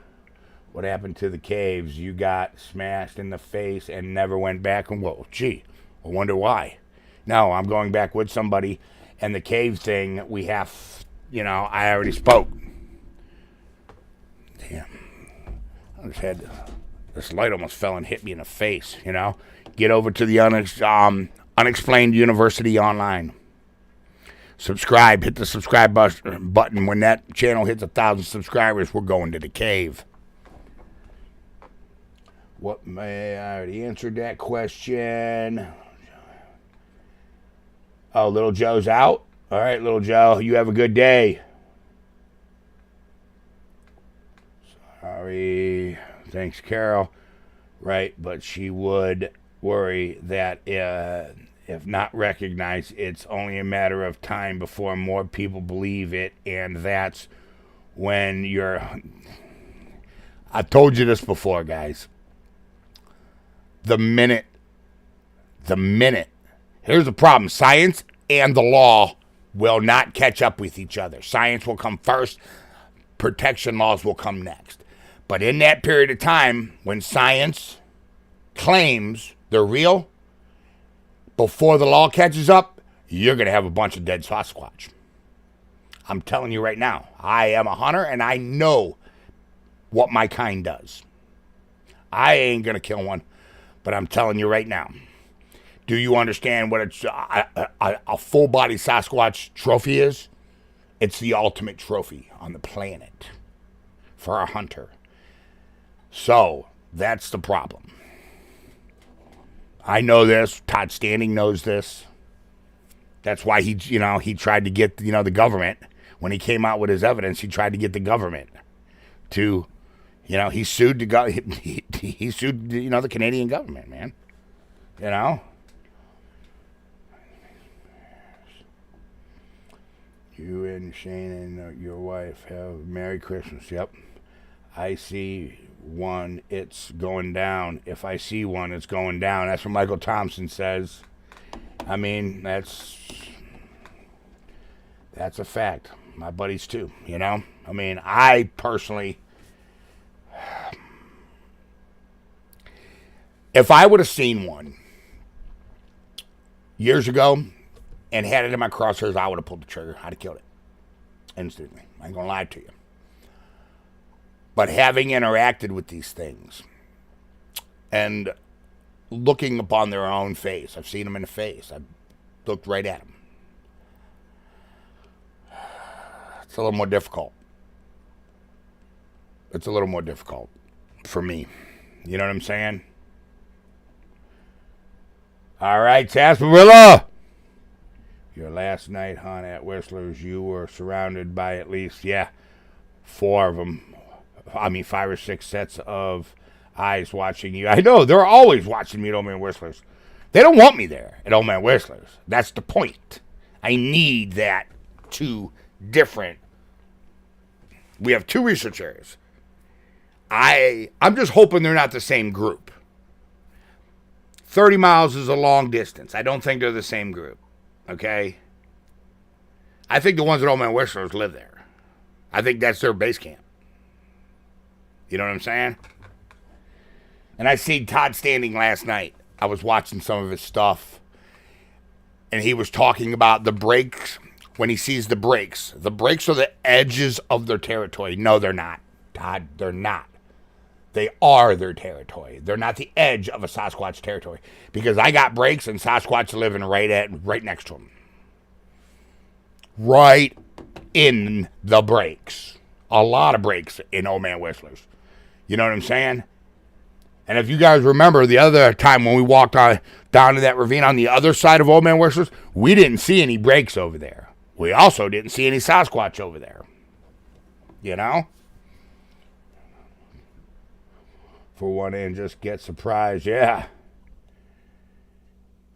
What happened to the caves? You got smashed in the face and never went back? And, whoa, gee, I wonder why. No, I'm going back with somebody, and the cave thing, we have, I already spoke. Damn. I just had this light almost fell and hit me in the face, Get over to the Unexplained University Online. Subscribe. Hit the subscribe button. When that channel hits 1,000 subscribers, we're going to the cave. I already answered that question. Oh, Little Joe's out? All right, Little Joe, you have a good day. Sorry. Thanks, Carol. Right, but she would worry that if not recognized, it's only a matter of time before more people believe it, and that's when I've told you this before, guys. The minute, here's the problem. Science and the law will not catch up with each other. Science will come first. Protection laws will come next. But in that period of time, when science claims they're real, before the law catches up, you're going to have a bunch of dead Sasquatch. I'm telling you right now. I am a hunter, and I know what my kind does. I ain't going to kill one, but I'm telling you right now. Do you understand what a full-body Sasquatch trophy is? It's the ultimate trophy on the planet for a hunter. So, that's the problem. I know this. Todd Standing knows this. That's why he tried to get, the government. When he came out with his evidence, he tried to get the government to, he sued he sued, the Canadian government, man. You and Shane and your wife have Merry Christmas. Yep. I see one, it's going down. If I see one, it's going down. That's what Michael Thompson says. I mean, that's a fact. My buddies too, I mean, I personally, if I would have seen one years ago and had it in my crosshairs, I would have pulled the trigger. I'd have killed it instantly. I ain't gonna lie to you. But having interacted with these things and looking upon their own face, I've seen them in the face. I've looked right at them. It's a little more difficult. It's a little more difficult for me. You know what I'm saying? All right, Sarsaparilla. Your last night hunt at Whistler's, you were surrounded by at least, 4 of them. 5 or 6 sets of eyes watching you. I know, they're always watching me at Old Man Whistler's. They don't want me there at Old Man Whistler's. That's the point. I need that 2 different. We have 2 research areas. I'm just hoping they're not the same group. 30 miles is a long distance. I don't think they're the same group. Okay? I think the ones at Old Man Whistler's live there. I think that's their base camp. You know what I'm saying? And I seen Todd Standing last night. I was watching some of his stuff. And he was talking about the breaks. When he sees the breaks are the edges of their territory. No, they're not. Todd, they're not. They are their territory. They're not the edge of a Sasquatch territory. Because I got breaks and Sasquatch living right next to them. Right in the breaks. A lot of breaks in Old Man Whistler's. You know what I'm saying? And if you guys remember the other time when we walked down to that ravine on the other side of Old Man Whistler's, we didn't see any breaks over there. We also didn't see any Sasquatch over there. You know? For one end, just get surprised. Yeah.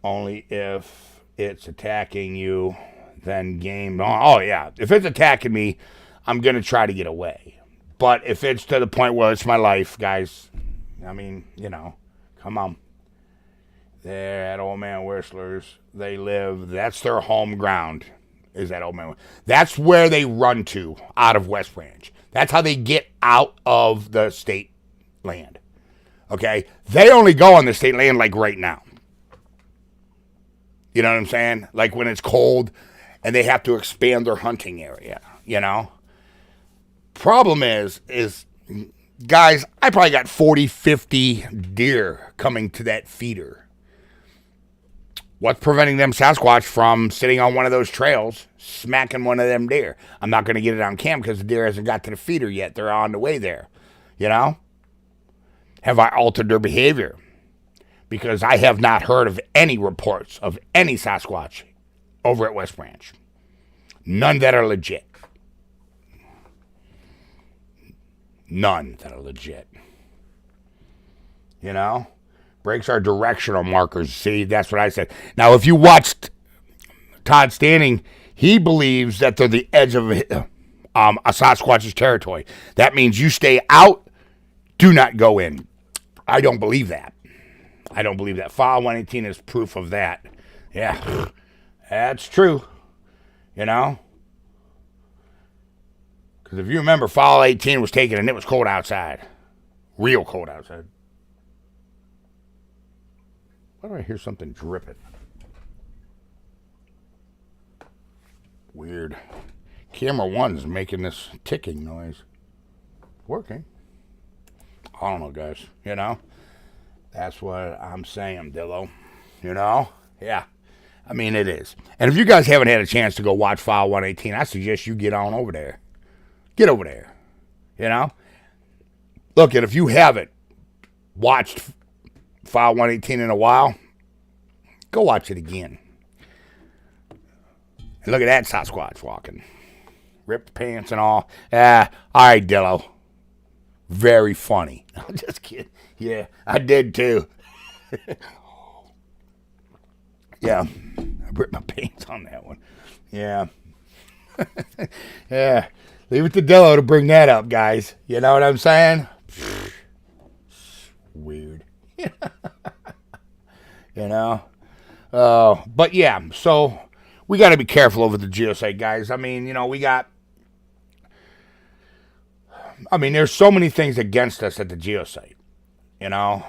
Only if it's attacking you, then game. Oh, yeah. If it's attacking me, I'm going to try to get away. But if it's to the point where it's my life, guys, I mean, you know, come on. They're at Old Man Whistler's. They live. That's their home ground, is that Old Man. That's where they run to out of West Branch. That's how they get out of the state land. Okay? They only go on the state land like right now. You know what I'm saying? Like when it's cold and they have to expand their hunting area, you know? Problem is, guys, I probably got 40, 50 deer coming to that feeder. What's preventing them Sasquatch from sitting on one of those trails, smacking one of them deer? I'm not going to get it on cam because the deer hasn't got to the feeder yet. They're on the way there, you know? Have I altered their behavior? Because I have not heard of any reports of any Sasquatch over at West Branch. None that are legit. None that are legit. You know? Breaks are directional markers. See, that's what I said. Now, if you watched Todd Standing, he believes that they're the edge of a Sasquatch's territory. That means you stay out, do not go in. I don't believe that. I don't believe that. File 118 is proof of that. Yeah, that's true. You know? Because if you remember, File 18 was taken and it was cold outside. Real cold outside. Why do I hear something dripping? Weird. Camera 1's making this ticking noise. Working. I don't know, guys. You know? That's what I'm saying, Dillo. You know? Yeah. I mean, it is. And if you guys haven't had a chance to go watch File 118, I suggest you get on over there. Get over there. You know? Look, and if you haven't watched File 118 in a while, go watch it again. And look at that Sasquatch walking. Ripped pants and all. All right, Dillo. Very funny. I'm just kidding. Yeah, I did too. Yeah, I ripped my pants on that one. Yeah. Yeah. Leave it to Dillo to bring that up, guys. You know what I'm saying? Weird. You know? But yeah, so we got to be careful over the geosite, guys. I mean, you know, there's so many things against us at the geosite, you know,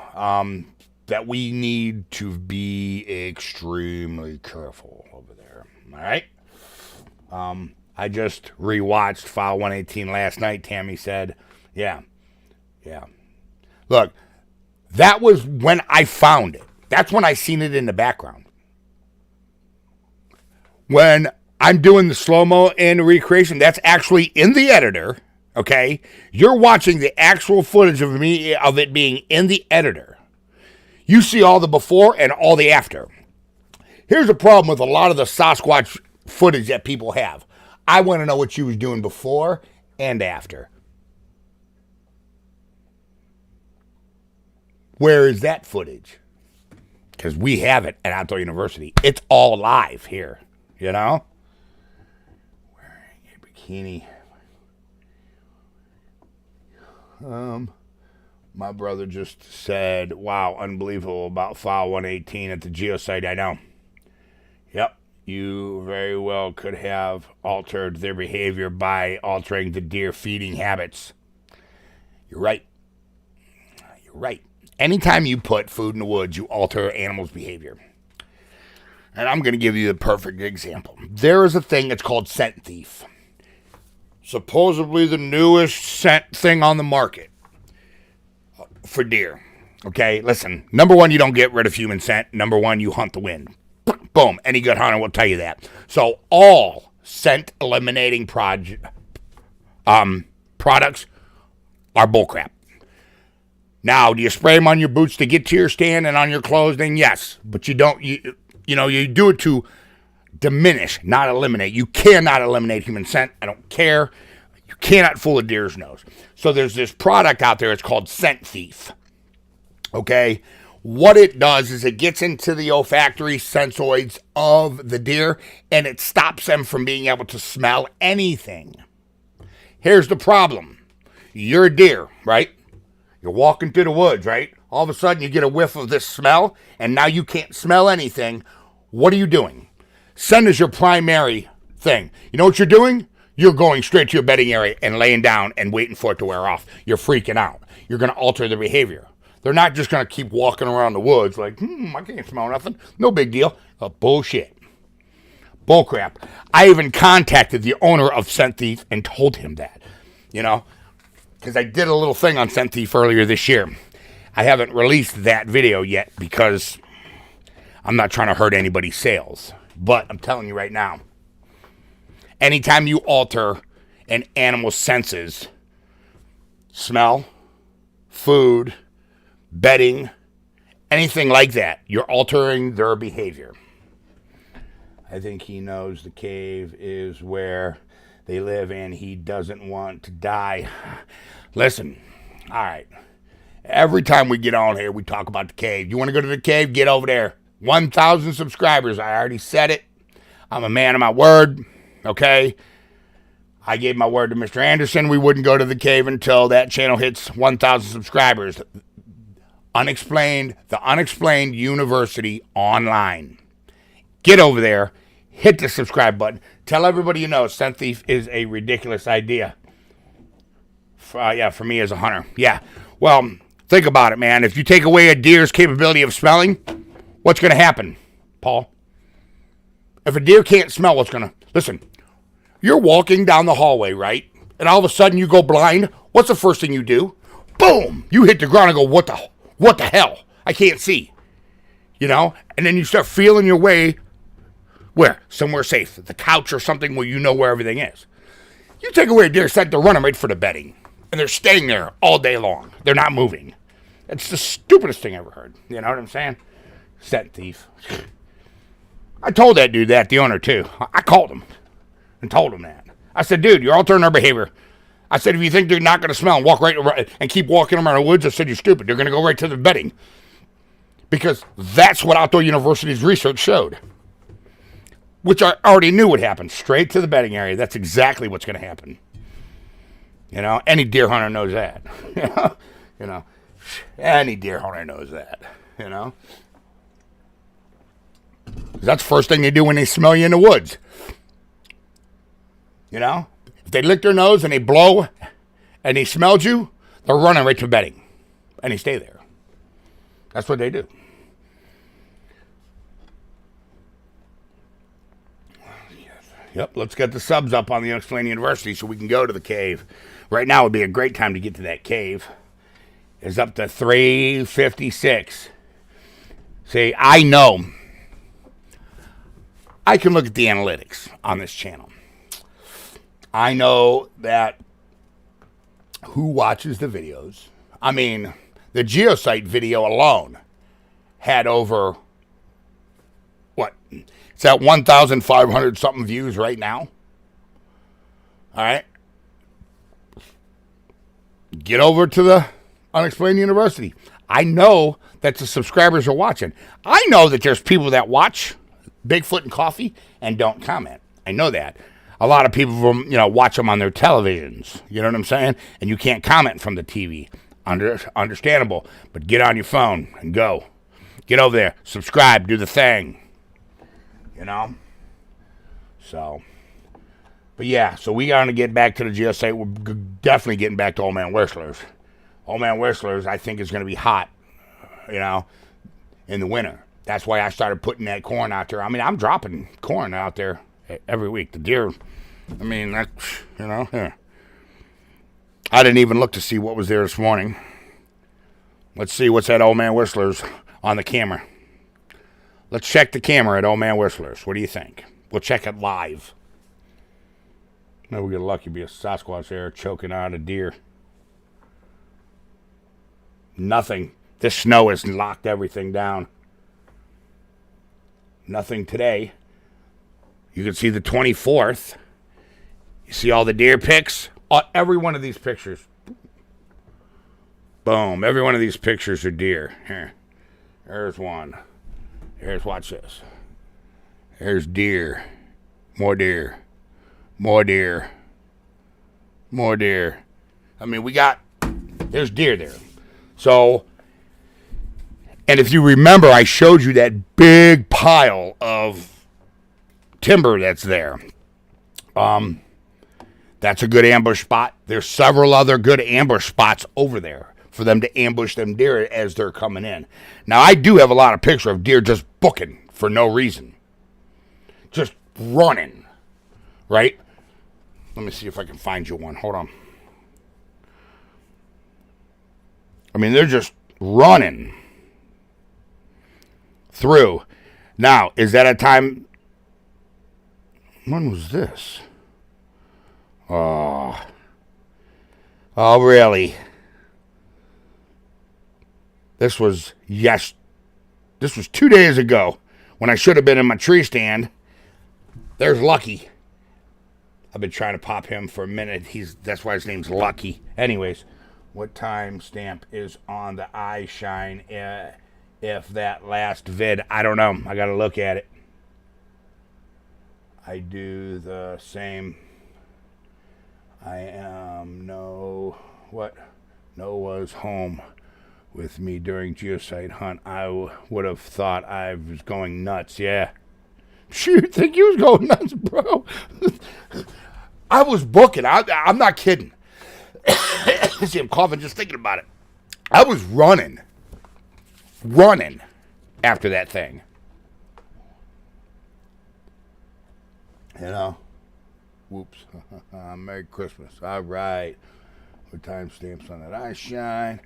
that we need to be extremely careful over there. All right? I just rewatched File 118 last night, Tammy said. Yeah. Look, that was when I found it. That's when I seen it in the background. When I'm doing the slow-mo and the recreation, that's actually in the editor, okay? You're watching the actual footage of it being in the editor. You see all the before and all the after. Here's the problem with a lot of the Sasquatch footage that people have. I want to know what you was doing before and after. Where is that footage? Because we have it at Outdoor University. It's all live here, you know? Wearing a bikini. My brother just said, wow, unbelievable about file 118 at the geosite. I know. Yep. You very well could have altered their behavior by altering the deer feeding habits. You're right. You're right. Anytime you put food in the woods, you alter animals' behavior. And I'm going to give you the perfect example. There is a thing that's called scent thief. Supposedly the newest scent thing on the market for deer. Okay, listen. Number one, you don't get rid of human scent. Number one, you hunt the wind. Boom. Any good hunter will tell you that. So all scent eliminating products are bullcrap. Now, do you spray them on your boots to get to your stand and on your clothes? Then yes, but you don't. You do it to diminish, not eliminate. You cannot eliminate human scent. I don't care. You cannot fool a deer's nose. So there's this product out there. It's called Scent Thief. Okay, what it does is it gets into the olfactory sensoids of the deer and it stops them from being able to smell anything. Here's the problem. You're a deer, right? You're walking through the woods, right? All of a sudden you get a whiff of this smell, and now you can't smell anything. What are you doing? Scent is your primary thing. You know what you're doing? You're going straight to your bedding area and laying down and waiting for it to wear off. You're freaking out. You're going to alter their behavior. They're not just going to keep walking around the woods like, I can't smell nothing. No big deal. Bullshit. Bullcrap. I even contacted the owner of Scent Thief and told him that, because I did a little thing on Scent Thief earlier this year. I haven't released that video yet because I'm not trying to hurt anybody's sales. But I'm telling you right now, anytime you alter an animal's senses, smell, food, bedding, anything like that, you're altering their behavior. I think he knows the cave is where they live and he doesn't want to die. Listen, all right. Every time we get on here, we talk about the cave. You want to go to the cave? Get over there. 1,000 subscribers. I already said it. I'm a man of my word, okay? I gave my word to Mr. Anderson. We wouldn't go to the cave until that channel hits 1,000 subscribers. The Unexplained University Online. Get over there. Hit the subscribe button. Tell everybody you know Scent Thief is a ridiculous idea. For me as a hunter. Yeah. Well, think about it, man. If you take away a deer's capability of smelling, what's going to happen, Paul? If a deer can't smell, what's going to... Listen, you're walking down the hallway, right? And all of a sudden you go blind. What's the first thing you do? Boom! You hit the ground and go, what the hell? I can't see. And then you start feeling your way... Where? Somewhere safe. The couch or something where you know where everything is. You take away a deer scent, they're running right for the bedding. And they're staying there all day long. They're not moving. It's the stupidest thing I ever heard. You know what I'm saying? Scent thief. I told that dude that, the owner too. I called him and told him that. I said, dude, you're altering their behavior. I said, if you think they're not going to smell and walk right and keep walking around the woods, I said, you're stupid. They're going to go right to the bedding. Because that's what Outdoor University's research showed. Which I already knew would happen. Straight to the bedding area. That's exactly what's going to happen. Any deer hunter knows that. Any deer hunter knows that. That's the first thing they do when they smell you in the woods. If they lick their nose and they blow and they smelled you, they're running right to bedding. And they stay there. That's what they do. Yep, let's get the subs up on the Unexplained University so we can go to the cave. Right now would be a great time to get to that cave. It's up to 356. See, I know. I can look at the analytics on this channel. I know that who watches the videos. I mean, the geosite video alone had over, it's at 1,500 something views right now. All right. Get over to the Unexplained University. I know that the subscribers are watching. I know that there's people that watch Bigfoot and Coffee and don't comment. I know that. A lot of people, watch them on their televisions. You know what I'm saying? And you can't comment from the TV. Understandable. But get on your phone and go. Get over there. Subscribe. Do the thing. So, but yeah, so we got to get back to the geosite. We're definitely getting back to Old Man Whistler's. Old Man Whistler's, I think, is going to be hot, in the winter. That's why I started putting that corn out there. I mean, I'm dropping corn out there every week. The deer, yeah. I didn't even look to see what was there this morning. Let's see what's at Old Man Whistler's on the camera. Let's check the camera at Old Man Whistler's. What do you think? We'll check it live. Maybe we'll get lucky, be a Sasquatch there choking out a deer. Nothing. This snow has locked everything down. Nothing today. You can see the 24th. You see all the deer pics? Every one of these pictures. Boom. Every one of these pictures are deer. Here. There's one. Watch this. There's deer. More deer. More deer. More deer. I mean, there's deer there. So, and if you remember, I showed you that big pile of timber that's there. That's a good ambush spot. There's several other good ambush spots over there for them to ambush them deer as they're coming in. Now, I do have a lot of pictures of deer just booking for no reason. Just running. Right? Let me see if I can find you one. Hold on. I mean, they're just running through. Now, is that a time? When was this? Oh, really? This was 2 days ago when I should have been in my tree stand. There's Lucky. I've been trying to pop him for a minute. That's why his name's Lucky. Anyways, what time stamp is on the eye shine? If that last vid, I don't know. I got to look at it. I do the same. Noah's home with me during geosite hunt. I would have thought I was going nuts. Yeah. You think you was going nuts, bro? I was booking. I'm not kidding. See, I'm coughing just thinking about it. I was running after that thing. Whoops. Merry Christmas. All right. What time stamps on that eye shine?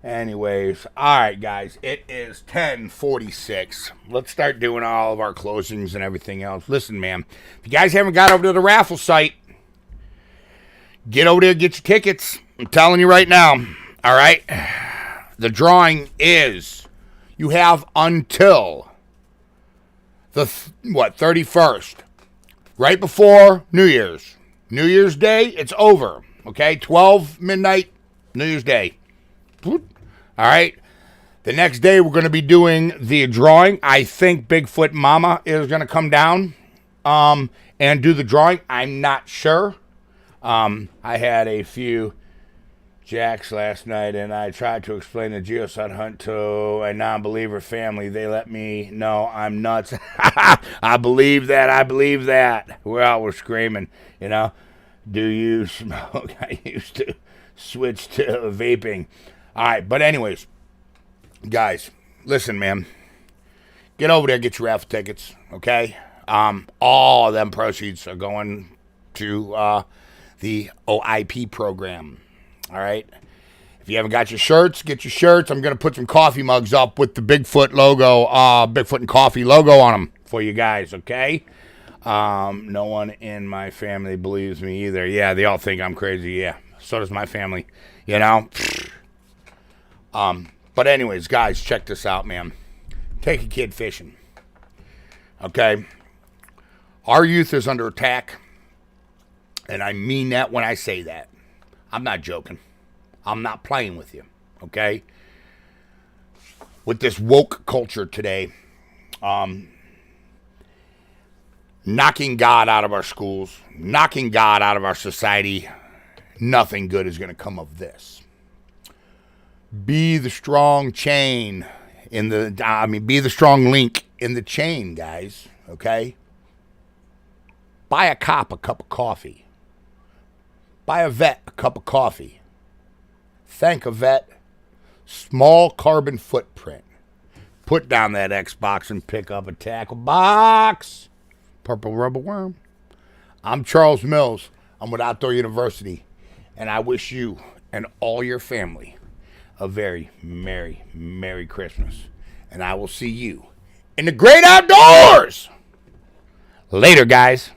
Anyways, all right, guys. It is 10:46. Let's start doing all of our closings and everything else. Listen, man. If you guys haven't got over to the raffle site, get over there, get your tickets. I'm telling you right now. All right? The drawing is, you have until the, 31st. Right before New Year's. New Year's Day, it's over. Okay? 12 midnight, New Year's Day. All right? The next day, we're going to be doing the drawing. I think Bigfoot Mama is going to come down and do the drawing. I'm not sure. I had a few jacks last night, and I tried to explain the geosite hunt to a non-believer family. They let me know I'm nuts. I believe that. We're screaming, Do you smoke? I used to switch to vaping. All right, but anyways, guys, listen, man. Get over there, get your raffle tickets, okay? All of them proceeds are going to the OIP program. All right. If you haven't got your shirts, get your shirts. I'm going to put some coffee mugs up with the Bigfoot logo, Bigfoot and Coffee logo on them for you guys, okay? No one in my family believes me either. Yeah, they all think I'm crazy. Yeah, so does my family, But anyways, guys, check this out, man. Take a kid fishing, okay? Our youth is under attack, and I mean that when I say that. I'm not joking. I'm not playing with you. okay? With this woke culture today, knocking God out of our schools, knocking God out of our society, nothing good is going to come of this. Be the strong chain be the strong link in the chain, guys, okay? Buy a cop a cup of coffee. Buy a vet a cup of coffee. Thank a vet. Small carbon footprint. Put down that Xbox and pick up a tackle box. Purple rubber worm. I'm Charles Mills. I'm with Outdoor University. And I wish you and all your family a very Merry, Merry Christmas. And I will see you in the great outdoors. Later, guys.